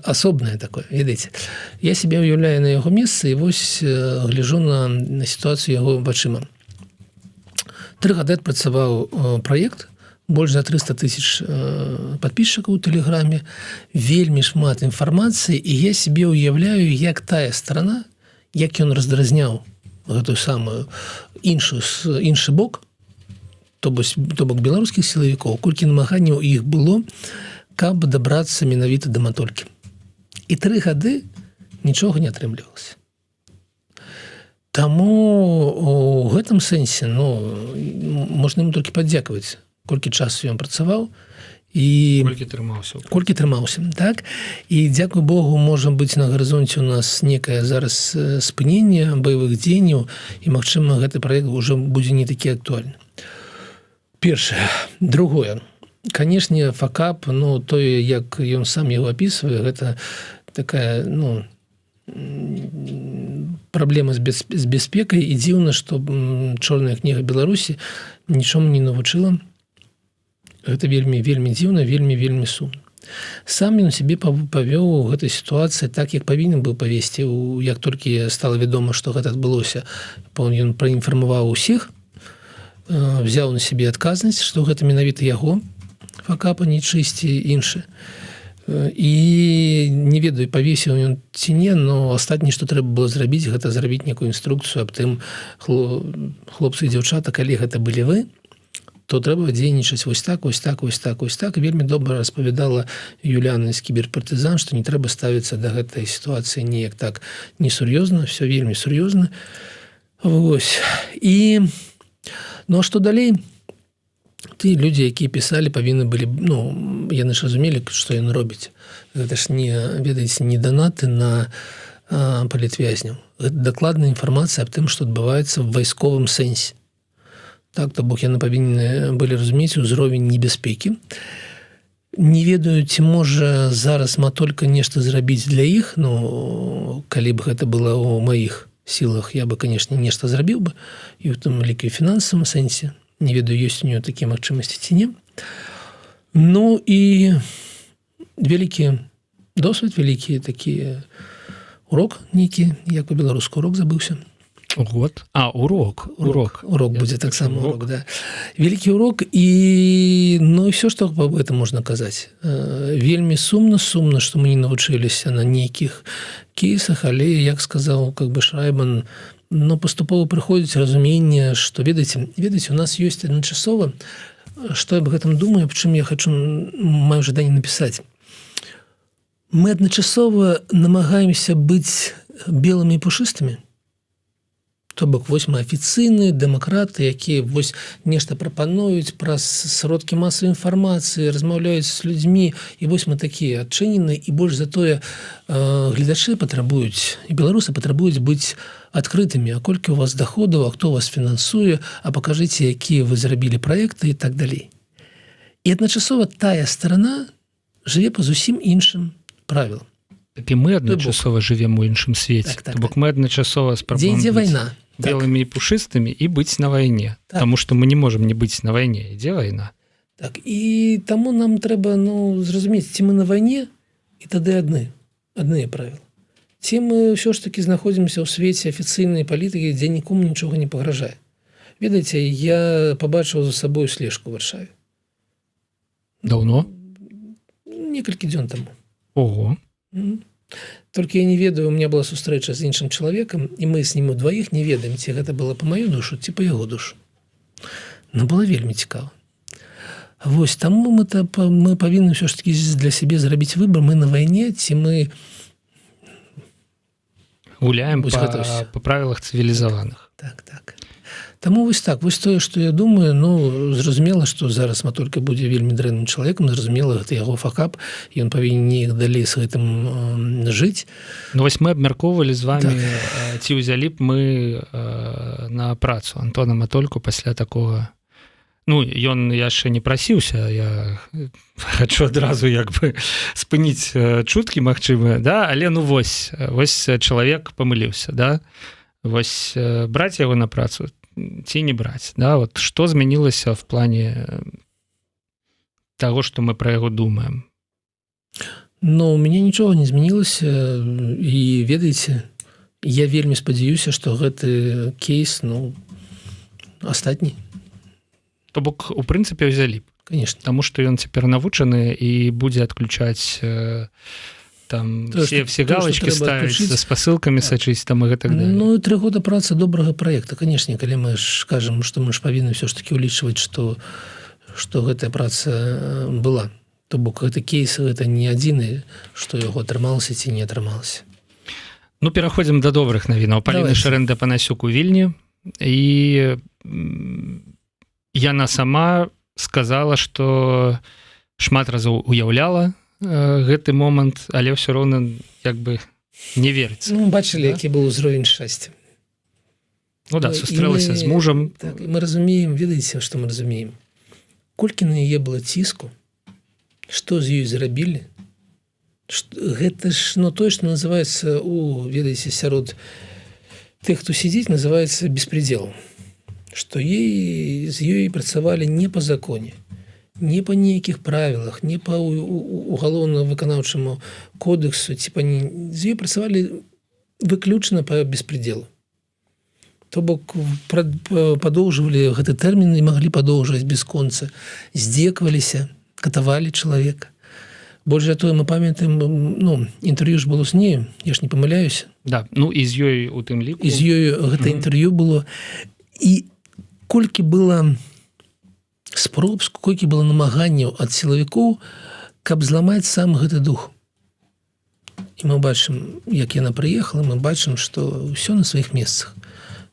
асобнае такое, ведаеце. Я себе уяўляю на яго месцы і вось гляжу на сітуацыю яго вачыма. 3 гады адпрацаваў праект, больш за 300 000 подписчикаў у Тэлеграме, вельмі шмат інфармацыі, і я себе уяўляю, як тая сторона, як ён раздразняў гэтую самую іншы бок, то бок беларускіх сілавікоў, колькі намаганняў іх было, каб дабрацца менавіта да Матолькі. І 3 гады нічога не атрымлівалася. Таму у гэтым сэнсе, ну, можна ему толькі падзякаваць, колькі часу ён працаваў і колькі трымаўся, так? І дзякуй Богу, можа быць, на гарызонце у нас некае зараз спыненне баявых дзеянняў, і, магчыма, гэты праект ўжо будзе не такі актуальны. Першае. Другое. Канешне, факап, ну, тое, як ён сам яго апісвае, гэта такая, ну, праблема з бяспекай, і дзіўна, што чорная кніга Беларусі нічому не навучыла. Гэта вельмі дзіўна, вельмі сумна. Сам ён сябе павёў у гэтай сітуацыі так, як павінен быў павесці. Як толькі стала вядома, што гэта адбылося, ён праінфармаваў усіх, взяў на сябе адказнасць, што гэта менавіта яго факапа, не чысці іншы. І не ведаю, павесіў ён ці не, но астатняе, што трэба было зрабіць, гэта зрабіць некую інструкцыю аб тым, хлопцы і дзяўчата, калі гэта былі вы, то трэба дзейнічаць вось так. Вельмі добра распавядала Юліана з кіберпартызан, што не трэба ставіцца да гэтай сітуацыі неяк так несур'ёзна, все вельмі сур'ёзна. Вось. І, ну, а што далей? Ты людзі, якія пісалі, павінны былі, ну, яны ж разумелі, што яны робяць. Гэта ж не, ведаеце, не данаты на палітвязняў. Гэта дакладная інфармацыя аб тым, што адбываецца в вайсковым сэнсе. Так, то бок яны павінны былі разумець узровень небяспекі. Не ведаю, ці можа зараз Матолька нешта зрабіць для іх, ну, калі б гэта было ў маіх сілах, я бы, канешне, нешта зрабіў бы, і ў тым ліку фінансавым сэнсе. Не ведаю, ёсць у нее такія магчымасці ці не. Ну і вялікі досвед, вялікі такі урок нейкі, як по-беларуску урок забыўся. Год? Урок будзе таксама урок, да. Вялікі урок, і, ну, і все, што аб гэтым можна казаць. Вельмі сумна, што мы не навучыліся на нейкіх кейсах, але, як сказаў, как бы, Шрайбан, но паступова прыходзіць разуменне, што, ведаеце, у нас ёсць адначасова, што я аб гэтым думаю, аб чым я маю жаданне напісаць. Мы адначасова намагаемся быць белымі і пушыстымі. То бок, вось мы афіцыйныя дэмакраты, якія вось нешта прапануюць праз сродкі масавай інфармацыі, размаўляюць з людзьмі, і вось мы такія адчыненыя, і больш за тое гледачы патрабуюць, і беларусы патрабуюць быць адкрытымі, а колькі у вас даходаў, а хто вас фінансуе, а пакажыце, якія вы зрабілі праекты і так далей. І адначасова тая старана жыве па зусім іншым правілам. Так і мы адначасова жывем у іншым свеце. Так. То бок мы адначасова Дзе спрабуем ідзе быць вайна. белымі і пушыстымі і быць на вайне. Так. Таму што мы не можам не быць на вайне. Ідзе вайна. Так, і таму нам трэба зразумець, ці мы на вайне, і тады адныя правілы. Ці мы ўсё ж такі знаходзімся ў свеце афіцыйнай палітыкі, дзе нікому нічога не пагражае. Ведаеце, я пабачыў за сабою слежку ў Варшаве. Даўно? Некалькі дзён таму. Ого. Толькі я не ведаю, у меня была сустрэча з іншым чалавекам, і мы з ім удваіх не ведаем, ці гэта было па маю душу, ці па яго душу. Но было вельмі цікава. Вось, таму мы павінны ўсё ж такі для сябе зрабіць выбар, мы на вайне, ці мы Гуляем Вось гэта ўсё. па правілах цывілізаваных. Так. Таму вось так, вось тое, што я думаю, зразумела, што зараз Матолька будзе вельмі дрэнным чалавекам, зразумела, гэта яго факап, ён павінен неяк далей з гэтым жыць. Вось мы абмяркоўвалі з вами, ці ўзялі б мы на працу Антона Матольку пасля такога. Ён яшчэ не прасіўся, я хачу адразу спыніць чуткі магчымыя, да? Але вось чалавек памыліўся, да? Вось браць яго на працу ці не браць, да? Вот што змянілася в плане таго, што мы пра яго думаем? У мяне нічога не змянілася, і ведаеце, я вельмі спадзяюся, што гэты кейс, астатні. То бок, у прынцыпе, ўзялі б. Конечно. Таму што ён цяпер навучаны і будзе адключаць там все галочки ставіць, з спасылкамі сачыць там і гэтак далее. 3 года працы добрага праекта. Канешне, калі мы ж кажам, што мы ж павінны ўсё ж такі ўлічваць, што гэтая праца была. То бок, гэты кейс, гэта не адзіны, што яго атрымалася ці не атрымалася. Пераходзім да добрых навінаў. Паліна Шэрэнда-Панасюк у Вільні, і яна сама сказала, што шмат разоў уяўляла гэты момант, але ўсё роўна не верыцца. Бачылі, які быў узровень шчасця. Сустрэлася з мужам. Так, і мы разумеем, ведаеце, што мы разумеем. Колькі на яе было ціску, што з ёй зрабілі, гэта ж тое, што называецца, ведаеце, сярод тых, хто сядзіць, называецца беспредзелом. Што з ёй працавалі не па законе, не па нейкіх правілах, не па угалоўна-выканаўчаму кодексу, з ёй працавалі выключна па беспредзелу. То бок падоўжвалі гэты тэрмін і маглі падоўжваць без конца, здзекваліся, катавалі чалавека. Больш за тое, мы памятаем, інтэрв'ю ж было з нею, я ж не памыляюся. Да, і з ёй у тым ліку. І з ёй гэта інтэрв'ю было. І колькі было спроб, колькі было намаганняў ад сілавікоў, каб зламаць сам гэты дух. І мы бачым, як яна прыехала, мы бачым, што ўсё на сваіх месцах.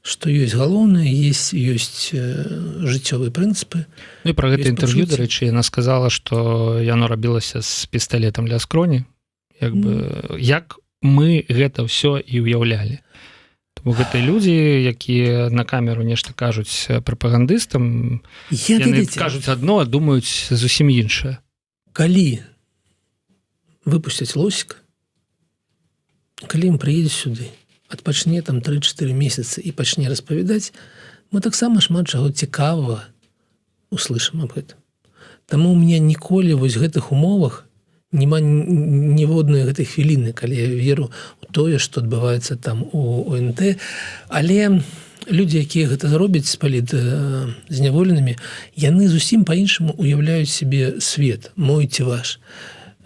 Што ёсць галоўнае, ёсць жыццёвыя прынцыпы. І пра гэта інтэрв'ю, дарэчы, яна сказала, што яно рабілася з пісталетам ля скроні. Як мы гэта ўсё і ўяўлялі. Гэта людзі, якія на камеру нешта кажуць прапагандыстам, яны кажуць адно, а думаюць зусім іншае. Калі выпусцяць Лосіка, калі ім прыедзе сюды, адпачне там 3-4 месяцы і пачне распавядаць, мы таксама шмат чаго цікавага услышым аб гэтым. Таму ў мяне ніколі вось гэтых умовах няма ніводнай гэтай хвіліны, калі я веру ў тое, што адбываецца там у ОНТ. Але людзі, якія гэта робяць з палітзняволенымі, яны зусім па-іншаму уяўляюць сябе свет, мой ці ваш.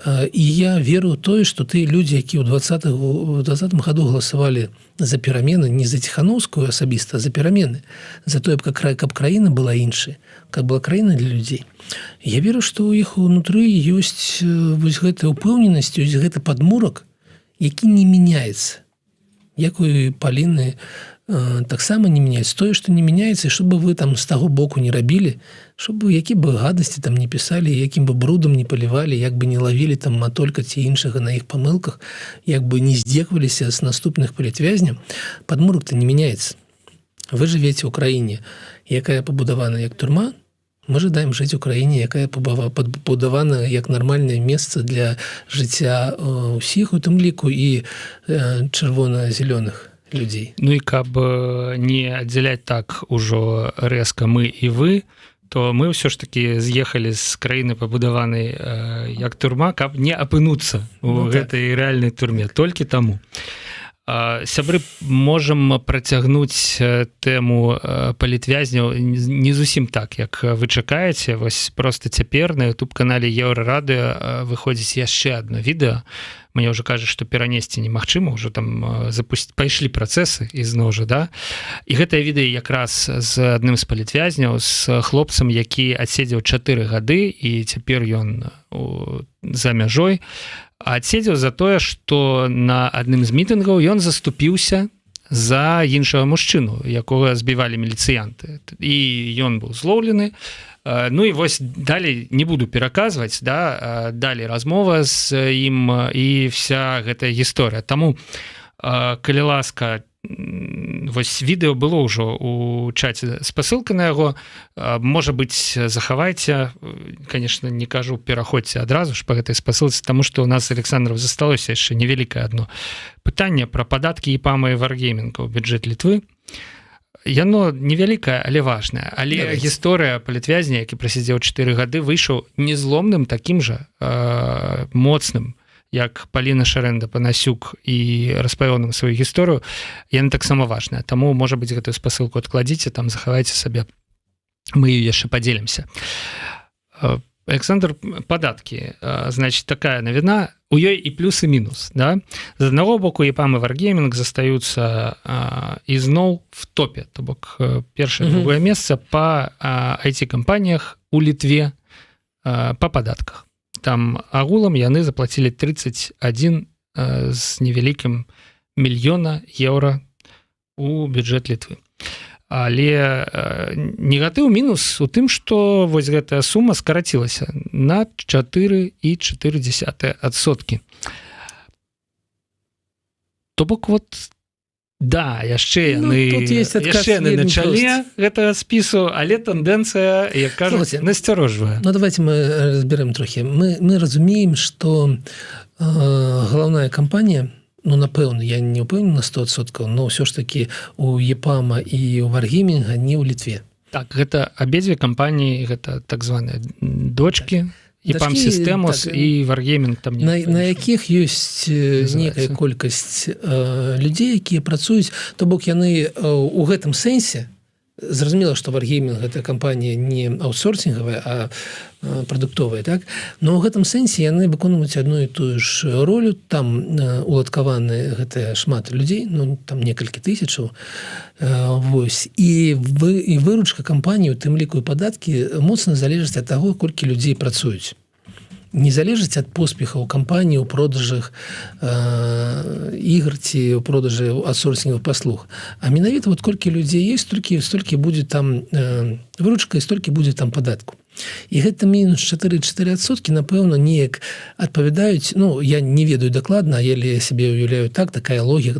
І я веру ў тое, што тыя людзі, якія ў 2020 году галасавалі за перамены, не за Ціханаўскую асабіста, а за перамены, за тое, каб краіна была іншай, каб была краіна для людзей. Я веру, што ў іх унутры ёсць вось гэтая ўпэўненасць, ёсць гэты падмурак, які не мяняецца. Як у Паліны таксама не мяняецца. Тое, што не мяняецца, щоб вы там з таго боку не рабілі, щоб які бы гадасці там не пісалі, якім бы брудам не палівалі, як бы не лавілі там Матолька ці іншага на іх памылках, як бы не здзекваліся з наступных палітвязняў, падмурак-то не мяняецца. Вы жывеце ў краіне, якая пабудавана як турма, Мы жадаем жыць у краіне, якая пабудавана як нармальнае месца для жыцця ўсіх, у тым ліку і чырвона-зялёных людзей. Ну і каб не аддзяляць так ужо рэзка мы і вы, то мы ўсё ж такі з'ехалі з краіны пабудаванай як турма, каб не апынуцца у гэтай рэальнай турме, толькі таму. Сябры, можам працягнуць тэму палітвязняў не зусім так, як вы чакаеце. Вось проста цяпер на YouTube-канале Еўрарадыё выходзіць яшчэ адно відэо. Мне ўжо кажуць, што перанесці немагчыма, ўжо там пайшлі працэсы ізноў жа, да? І гэтае відэо якраз з адным з палітвязняў, з хлопцам, які адседзеў 4 гады, і цяпер ён за мяжой, адседзеў за тое, што на адным з мітынгаў ён заступіўся за іншага мужчыну, якога збівалі міліцыянты. І ён быў злоўлены. Ну і вось далей не буду пераказваць, да, далей размова з ім і вся гэтая гісторыя. Таму, калі ласка, вось відэо было ўжо у чаце, спасылка на яго, можа быць, захавайце, конечно, не кажу, пераходзьце адразу ж па гэтай спасылцы, таму што у нас, Александров, засталося яшчэ невялікае адно пытанне пра падаткі ЕПАМа і Варгеймінга ў бюджэт Літвы. Яно невялікае, але важнае. Але гісторыя палітвязня, які прасядзеў 4 гады, выйшаў незломным, такім жа моцным, як Паліна Шарэнда-Панасюк, і распавёў нам сваю гісторыю, яна таксама важная. Таму, можа быць, гэтую спасылку адкладзіце, там захавайце сабе. Мы ею яшчэ падзелімся. Александр, падаткі. Значит, такая навіна, у ёй і плюс, і мінус. Да? З аднаго боку, ЕПАМ і Варгеймінг застаюцца ізноў в топе, то бок першае, другое месца па IT-кампаніях у Літве па падатках. Там агулам яны заплацілі 31 з невялікім мільёна еўра у бюджэт Літвы. Але негатыў мінус у тым, што вось гэтая сума скарацілася на 4,4%. То бок вот, да, яшчэ яны на чале гэтага спісу, але тэндэнцыя, як кажуць, насцярожвае. Ну, давайте мы разберем трохі. Мы разумеем, што галаўная кампанія, ну, напэўна, я не ўпэўнены на 100%, но ўсё ж такі у ЕПАМа і у Варгеймінга не ў Літве. Так, гэта абедзве кампаніі, гэта так званыя дочкі, ЕПАМ Сістэмос і Варгеймінг там. На якіх ёсць некая колькасць людзей, якія працуюць, то бок яны ў гэтым сэнсе, зразумела, што Варгеймінг гэта кампанія не аутсорсінгавая, а прадуктовая, так? Но ў гэтым сэнсе яны выконваюць адну і тую ж ролю, там уладкаваны гэтыя шмат людзей, ну, там некалькі тысячаў, вось. І выручка кампаніі, у тым ліку і падаткі, моцна залежаць ад таго, колькі людзей працуюць. Не залежыць ад поспехаў кампаніі ў продажах ігр ці ў продажы аутсорсінгавых паслуг. А менавіта вот колькі людзей ёсць, столькі будзе там выручка і столькі будзе там падатку. І гэта мінус 4,4%, напэўна, неяк адпавядаюць, ну, я не ведаю дакладна, але я сябе уяўляю так, такая логіка,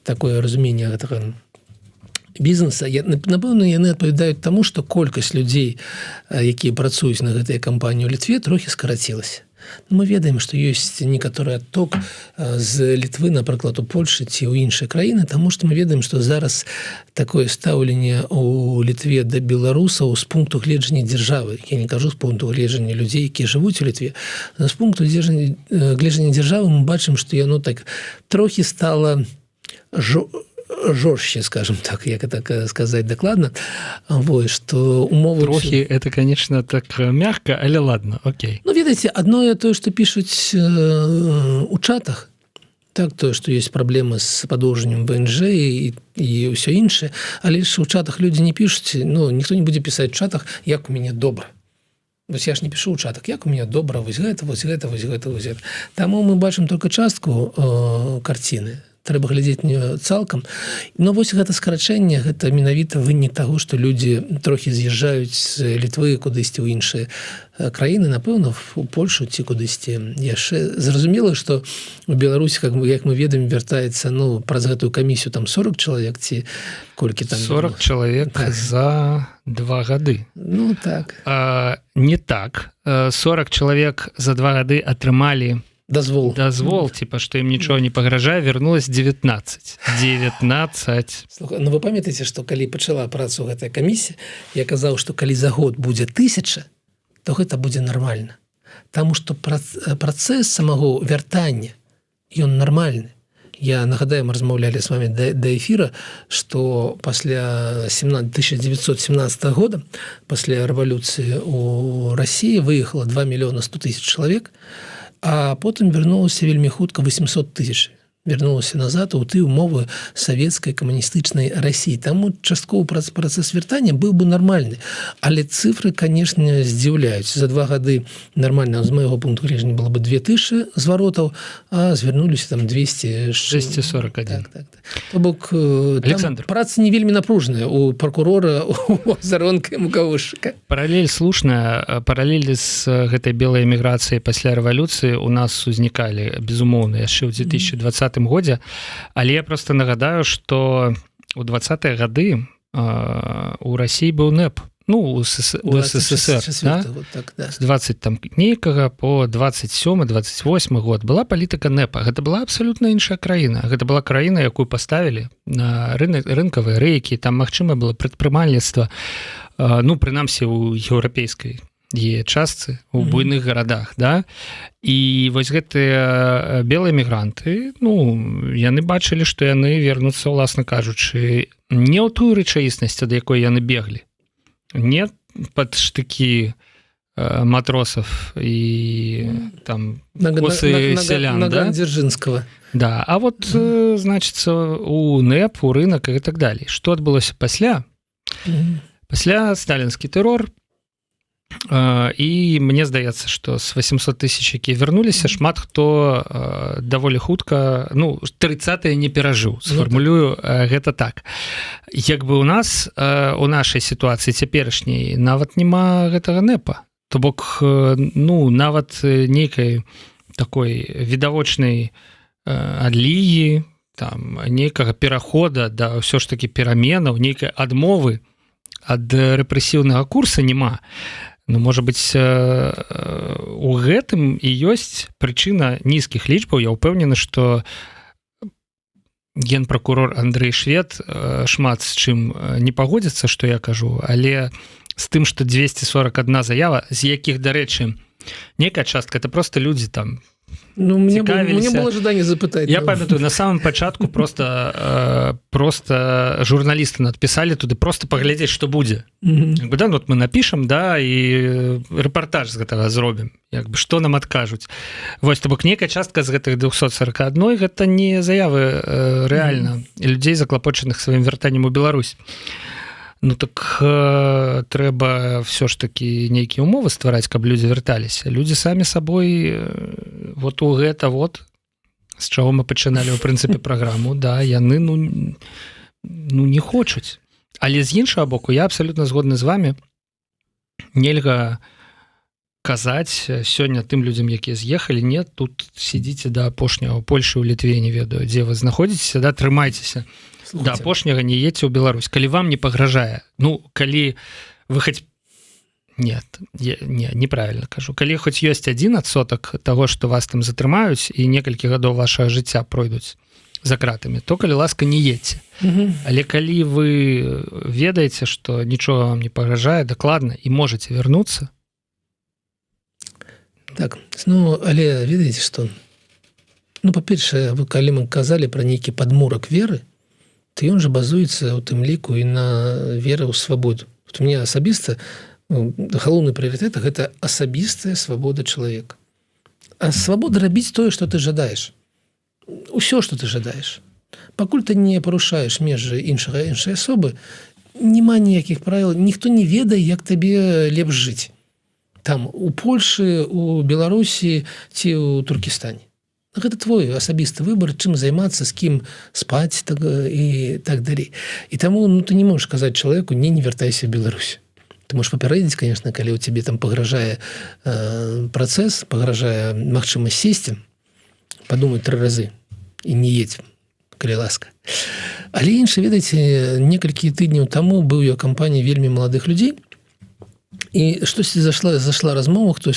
такое разуменне гэтага бізнеса, напэўна, яны адпавядаюць таму, што колькасць людзей, якія працуюць на гэтай кампаніі ў Літве, трохі скарацілася. Мы ведаем, што ёсць некаторы адток з Літвы, напрыклад, у Польшы ці ў іншыя краіны, таму што мы ведаем, што зараз такое стаўленне ў Літве да беларусаў з пункту гледжання дзяржавы. Я не кажу з пункту гледжання людзей, якія жывуць у Літве. З пункту гледжання дзяржавы мы бачым, што яно так трохі стала жорстче, скажем так, як это сказаць дакладна. Вось, што умовы... Трохі, это, конечно, так мягка, але ладно, окей. Ну, ведаеце, адно тое, што пішуць у чатах, так, тое, што ёсць праблемы з падоўжаннем ВНЖ і ўсё іншае, але ж у чатах людзі не пішуць, ну, ніхто не будзе пісаць у чатах, як у мяне добра. Вось я ж не пішу ў чатах, як у мяне добра, вось гэта. Таму мы бачым толькі частку карціны. Трэба глядзець не цалкам. Но вось гэта скарачэнне, гэта менавіта вынік таго, што людзі трохі з'язджаюць з Літвы кудысьці ў іншыя краіны, напэўна, у Польшу ці кудысьці яшчэ. Зразумела, што у Беларусі, як мы ведаем, вяртаецца, ну, праз гэтую камісію там 40 чалавек ці колькі там... 40 чалавек за 2 гады. Ну, так. Не так. 40 чалавек за 2 гады атрымалі дазвол, типа, што ім нічого не пагражае, вярнулась 19. Слухай, ну вы памятаеце, што калі пачала працу гэтая камісія, я казаў, што калі за год будзе 1000, то гэта будзе нармальна. Таму што працэс самого вяртання, ён нармальны. Я нагадаю, мы размаўлялі з вами да эфіра, што пасля 1917 года, пасля рэвалюцыі у Расіі выехала 2 мільёна 100 000 чалавек, а потым вярнулася вельмі хутка 800 000. Вярнулася назад у тыя ўмовы савецкай камуністычнай Расіі. Таму частковы працэс вяртання быў бы нармальны. Але цифры, канешне, здзіўляюць. За 2 гады нармальна, з майго пункту гледжання, было бы 2000 зваротаў, а звярнуліся там 241. Так. То бок, там праца не вельмі напружная у прокурора, у Заронка і Мукавушчыка. Паралель слушная. Паралелі з гэтай белай эміграцыяй пасля рэвалюцыі у нас узнікалі, безумоўна, яшчэ ў 2020 годзе, але я просто нагадаю, што у 20-е гады у Расіі быў НЭП, ну, у СССР, да? З 20 там нейкага по 27-28 год была палітыка НЭПа. Гэта была абсалютна іншая краіна. Гэта была краіна, якую паставілі на рынкавыя рэйкі, там магчыма было прадпрымальніцтва, ну, прынамсі у еўрапейскай частцы у буйных гарадах, да? І вось гэтыя белыя мігранты, ну, яны бачылі, што яны вернуцца, уласна кажучы, не ў тую рэчаіснасць, ад якой яны беглі, не пад штыкі матросаў і там косы сялян, да? Дзяржынскага. Да, а вот, значыцца, у НЭП, у рынак і так далей. Што адбылося пасля? Пасля сталінскі тэрор, і мне здаецца, што з 800 000, якія вярнуліся, шмат хто даволі хутка, ну, 30-е не перажыў, сфармулюю гэта так. Як бы у нас, у нашай сітуацыі цяперашняй, нават няма гэтага НЭПа. То бок, ну, нават нейкай такой відавочнай адлігі, там, нейкага перахода да ўсё ж такі пераменаў, нейкай адмовы ад рэпрэсіўнага курса няма. Ну, можа быць, у гэтым і ёсць прычына нізкіх лічбаў. Я ўпэўнены, што генпракурор Андрэй Швед шмат з чым не пагодзіцца, што я кажу, але з тым, што 241 заява, з якіх, дарэчы, нейкая частка, это просто людзі там Ну, мне было жаданне запытаць. Я памятаю, на самом пачатку просто журналісты надпісалі туды просто паглядзець, што будзе. Як бы, да, вот мы напішам, да, і рэпартаж з гэтага зробім. Як бы, што нам адкажуць. Вось, то бок, нейкая частка з гэтых 241 гэта не заявы рэальна людзей, заклапочаных сваім вяртаннем у Беларусь. Ну так трэба все ж таки нейкія умовы ствараць, каб людзі вярталіся. Людзі самі сабой вот у гэта вот, з чаго мы пачыналі ў прынцыпе праграму, да, яны ну не хочуць. Але з іншага боку, я абсалютна згодны з вами, нельга казаць сёння тым людзям, якія з'ехалі, не, тут сидзіце да апошняга, у Польшы, у Літве, не ведаю, дзе вы знаходзіцеся, да, трымайцеся. Да, апошняга не едьце ў Беларусь. Калі вам не пагражае, ну, калі вы хоць... Нет, неправильно кажу. Калі хоць ёсць 1% таго, што вас там затрымаюць і некалькі гадоў вашага жыцця пройдуць за кратамі, то, калі ласка, не едьце. Але калі вы ведаеце, што нічога вам не пагражае, дакладна, і можаце вярнуцца. Так, ну, але ведаеце, што... Ну, па-першае, калі мы казалі пра нейкі падмурак веры, то ён жа базуецца ў тым ліку і на веры ў свабоду. Вот у меня асабіста галоўны прыярытэт – гэта асабістая свабода чалавека. А свабода рабіць тое, што ты жадаеш. Усё, што ты жадаеш. Пакуль ты не парушаеш межы іншай асобы, няма ніякіх правіл, ніхто не ведае, як табе лепш жыць. Там у Польшы, у Беларусі ці ў Туркестане. Гэта твой асабісты выбар, чым займацца, з кім спаць і так далей. І таму ну, ты не можаш казаць чалавеку, не вяртайся ў Беларусь. Ты можаш папярэдзіць, конечно, калі ў цябе там пагражае працэс, пагражае магчымасць сесці, падумаць 3 разы і не едзь, калі ласка. Але інша, ведаеце, некалькі тыдняў таму быў я ў кампаніі вельмі маладых людзей, і штосьці зашла размова, хто,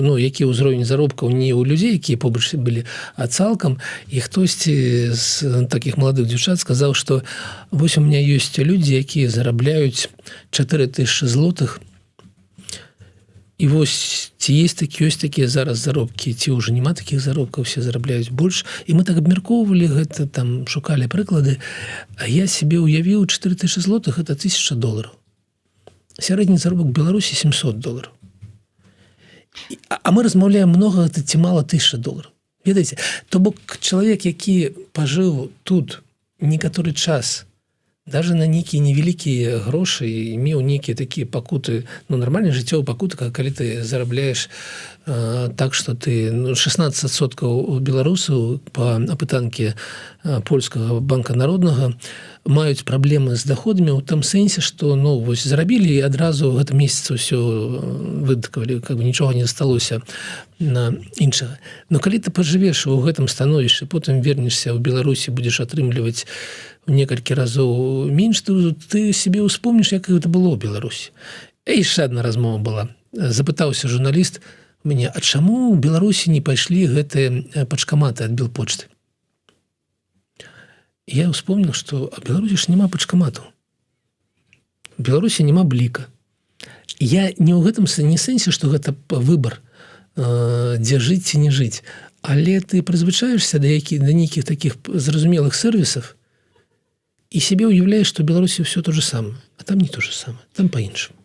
ну, які ўзровень заробкаў не ў людзей, якія побач былі, а цалкам, і хтосьці з такіх маладых дзяўчат сказаў, што вось у меня ёсць людзі, якія зарабляюць 4000 злотых. І вось ці ёсць такія зараз заробкі, ці ўжо няма такіх заробкаў, все зарабляюць больш. І мы так абмяркоўвалі гэта, там шукалі прыклады, а я себе ўявіў 4000 злотых, это $1000. Сярэдні заробак Беларусі $700. А мы размаўляем многа, гэта ці мала $1000. Ведаеце, то бок чалавек, які пажыў тут некаторы час, даже на нейкія невялікія грошы і меў нейкія такія пакуты, ну, нармальны жыццёвы пакуты, калі ты зарабляеш так, што ты 16% у беларусаў па апытанкі польскага банка народнага маюць праблемы з доходамі ў тым сэнсе, што, ну, вось зарабілі і адразу гэта месяца ўсё выдаткавалі, как бы нічога не засталося на іншага. Но калі ты пажывеш у гэтым становішчы, потым вернешся ў Беларусі, будзеш атрымліваць некалькі разоў менш, ты себе ўспомніш, як гэта было ў Беларусі. І яшчэ адна размова была. Запытаўся журналіст мяне, а чаму ў Беларусі не пайшлі гэтыя пачкаматы ад Белпочты? Я ўспомніў, што ў Беларусі ж няма пачкаматаў. У Беларусі няма бліка. Я не ў гэтым не сэнсе, што гэта выбар, дзе жыць ці не жыць, але ты прызвычаешся да нейкіх такіх зразумелых сервісаў, і себе уявляешь, что в Беларуси все то же самое. А там не то же самое. Там по-іншаму.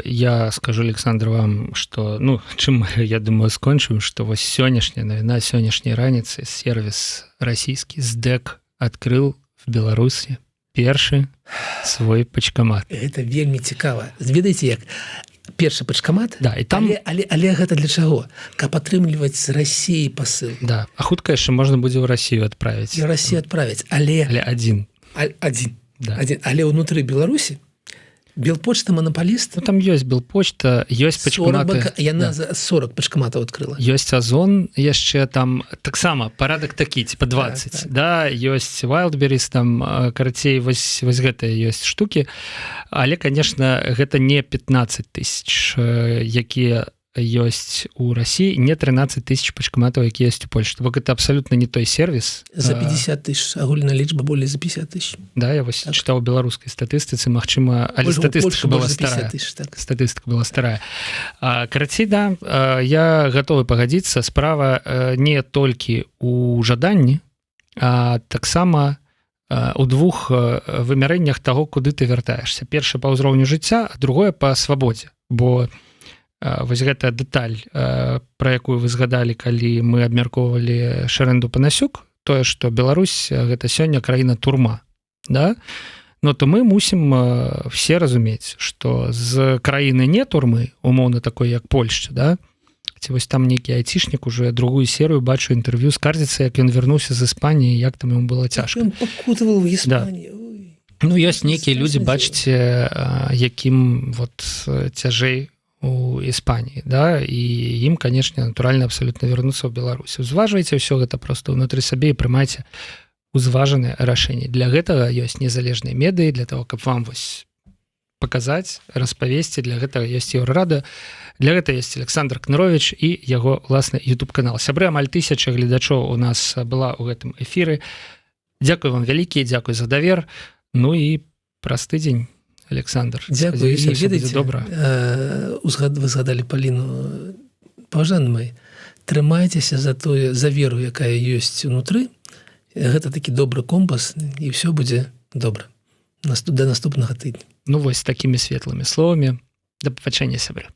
Я скажу, Александр, вам, что, ну, чым, я думаю, скончым, что вось сённяшняя навіна, сённяшняй раніцы сервис расійскі СДЭК открыл в Беларусі першы свой пачкамат. Это вельмі цікава. Ведаеце, як першы пачкамат? Да, і там... але гэта для чаго? Каб атрымліваць з Расіі пасыл. Да, а хутка яшчэ можна будзе ў Расію адправіць. І Расію адправіць, але адзін. Да. Але ўнутры Беларусі Белпочта манополіст. Ну, там ёсць Белпочта, ёсць пачкаматы. Яна 40 пачкаматаў адкрыла. Ёсць Озон, яшчэ там таксама парадак такі, типа 20. Так. Да, ёсць Wildberries, там, карацей, вось гэтыя ёсць штукі. Але, конечно, гэта не 15 000, якія ёсць у Расіі, не 13 000 пачкаматаў, які ёсць у Польшы. Бо гэта абсалютна не той сервіс. За 50 000, агульная лічба болей за 50 000. Да, я вось так. Чытаў у беларускай статыстыцы, магчыма, але статыстыка была старая. Так. Статыстыка была старая. Карацей, да, я гатовы пагадзіцца, справа не толькі у жаданні, а таксама у двух вымярэннях таго, куды ты вяртаешься. Першае па ўзроўню жыцця, а другое па свабодзе. Бо вось гэтая дэталь, пра якую вы згадалі, калі мы абмяркоўвалі Шэрэнду Панасюк, тое, што Беларусь гэта сёння краіна турма, да? Но то мы мусім все разумець, што з краіны не турмы, умоўна такой, як Польшча, да? Ці вось там нейкі айцішнік уже другую серыю бачу інтэрв'ю, скардзіцца, як ён вярнуўся з Іспаніі, як там яму было цяжка. Ён пакутаваў в Іспаніі. Да. Ну, ёсць нейкія людзі, бачыце, якім вот цяжэй у Іспаніі, да, і ім, канешне, натуральна абсалютна вярнуцца ў Беларусь. Узважвайце ўсё гэта проста ўнутры сабе і прымайце узважаныя рашэнні. Для гэтага ёсць незалежныя медыі, для того, каб вам вось паказаць, распавесці, для гэтага ёсць Еўрарада, для гэта ёсць Александр Кныровіч і яго ўласны YouTube-канал. Сябры, амаль 1000 гледачоў у нас была ў гэтым эфіры. Дзякуй вам вялікі, дзякуй за давер. Ну і праз тыдзень, Александр, дзякуй. І ведаеце, вы згадалі Паліну, паважаны мой, трымайцеся за веру, якая ёсць унутры. Гэта такі добры компас, і ўсё будзе добра. Да наступнага тыдня. Ну вось такімі светлымі словамі. Да пабачэння, сябры.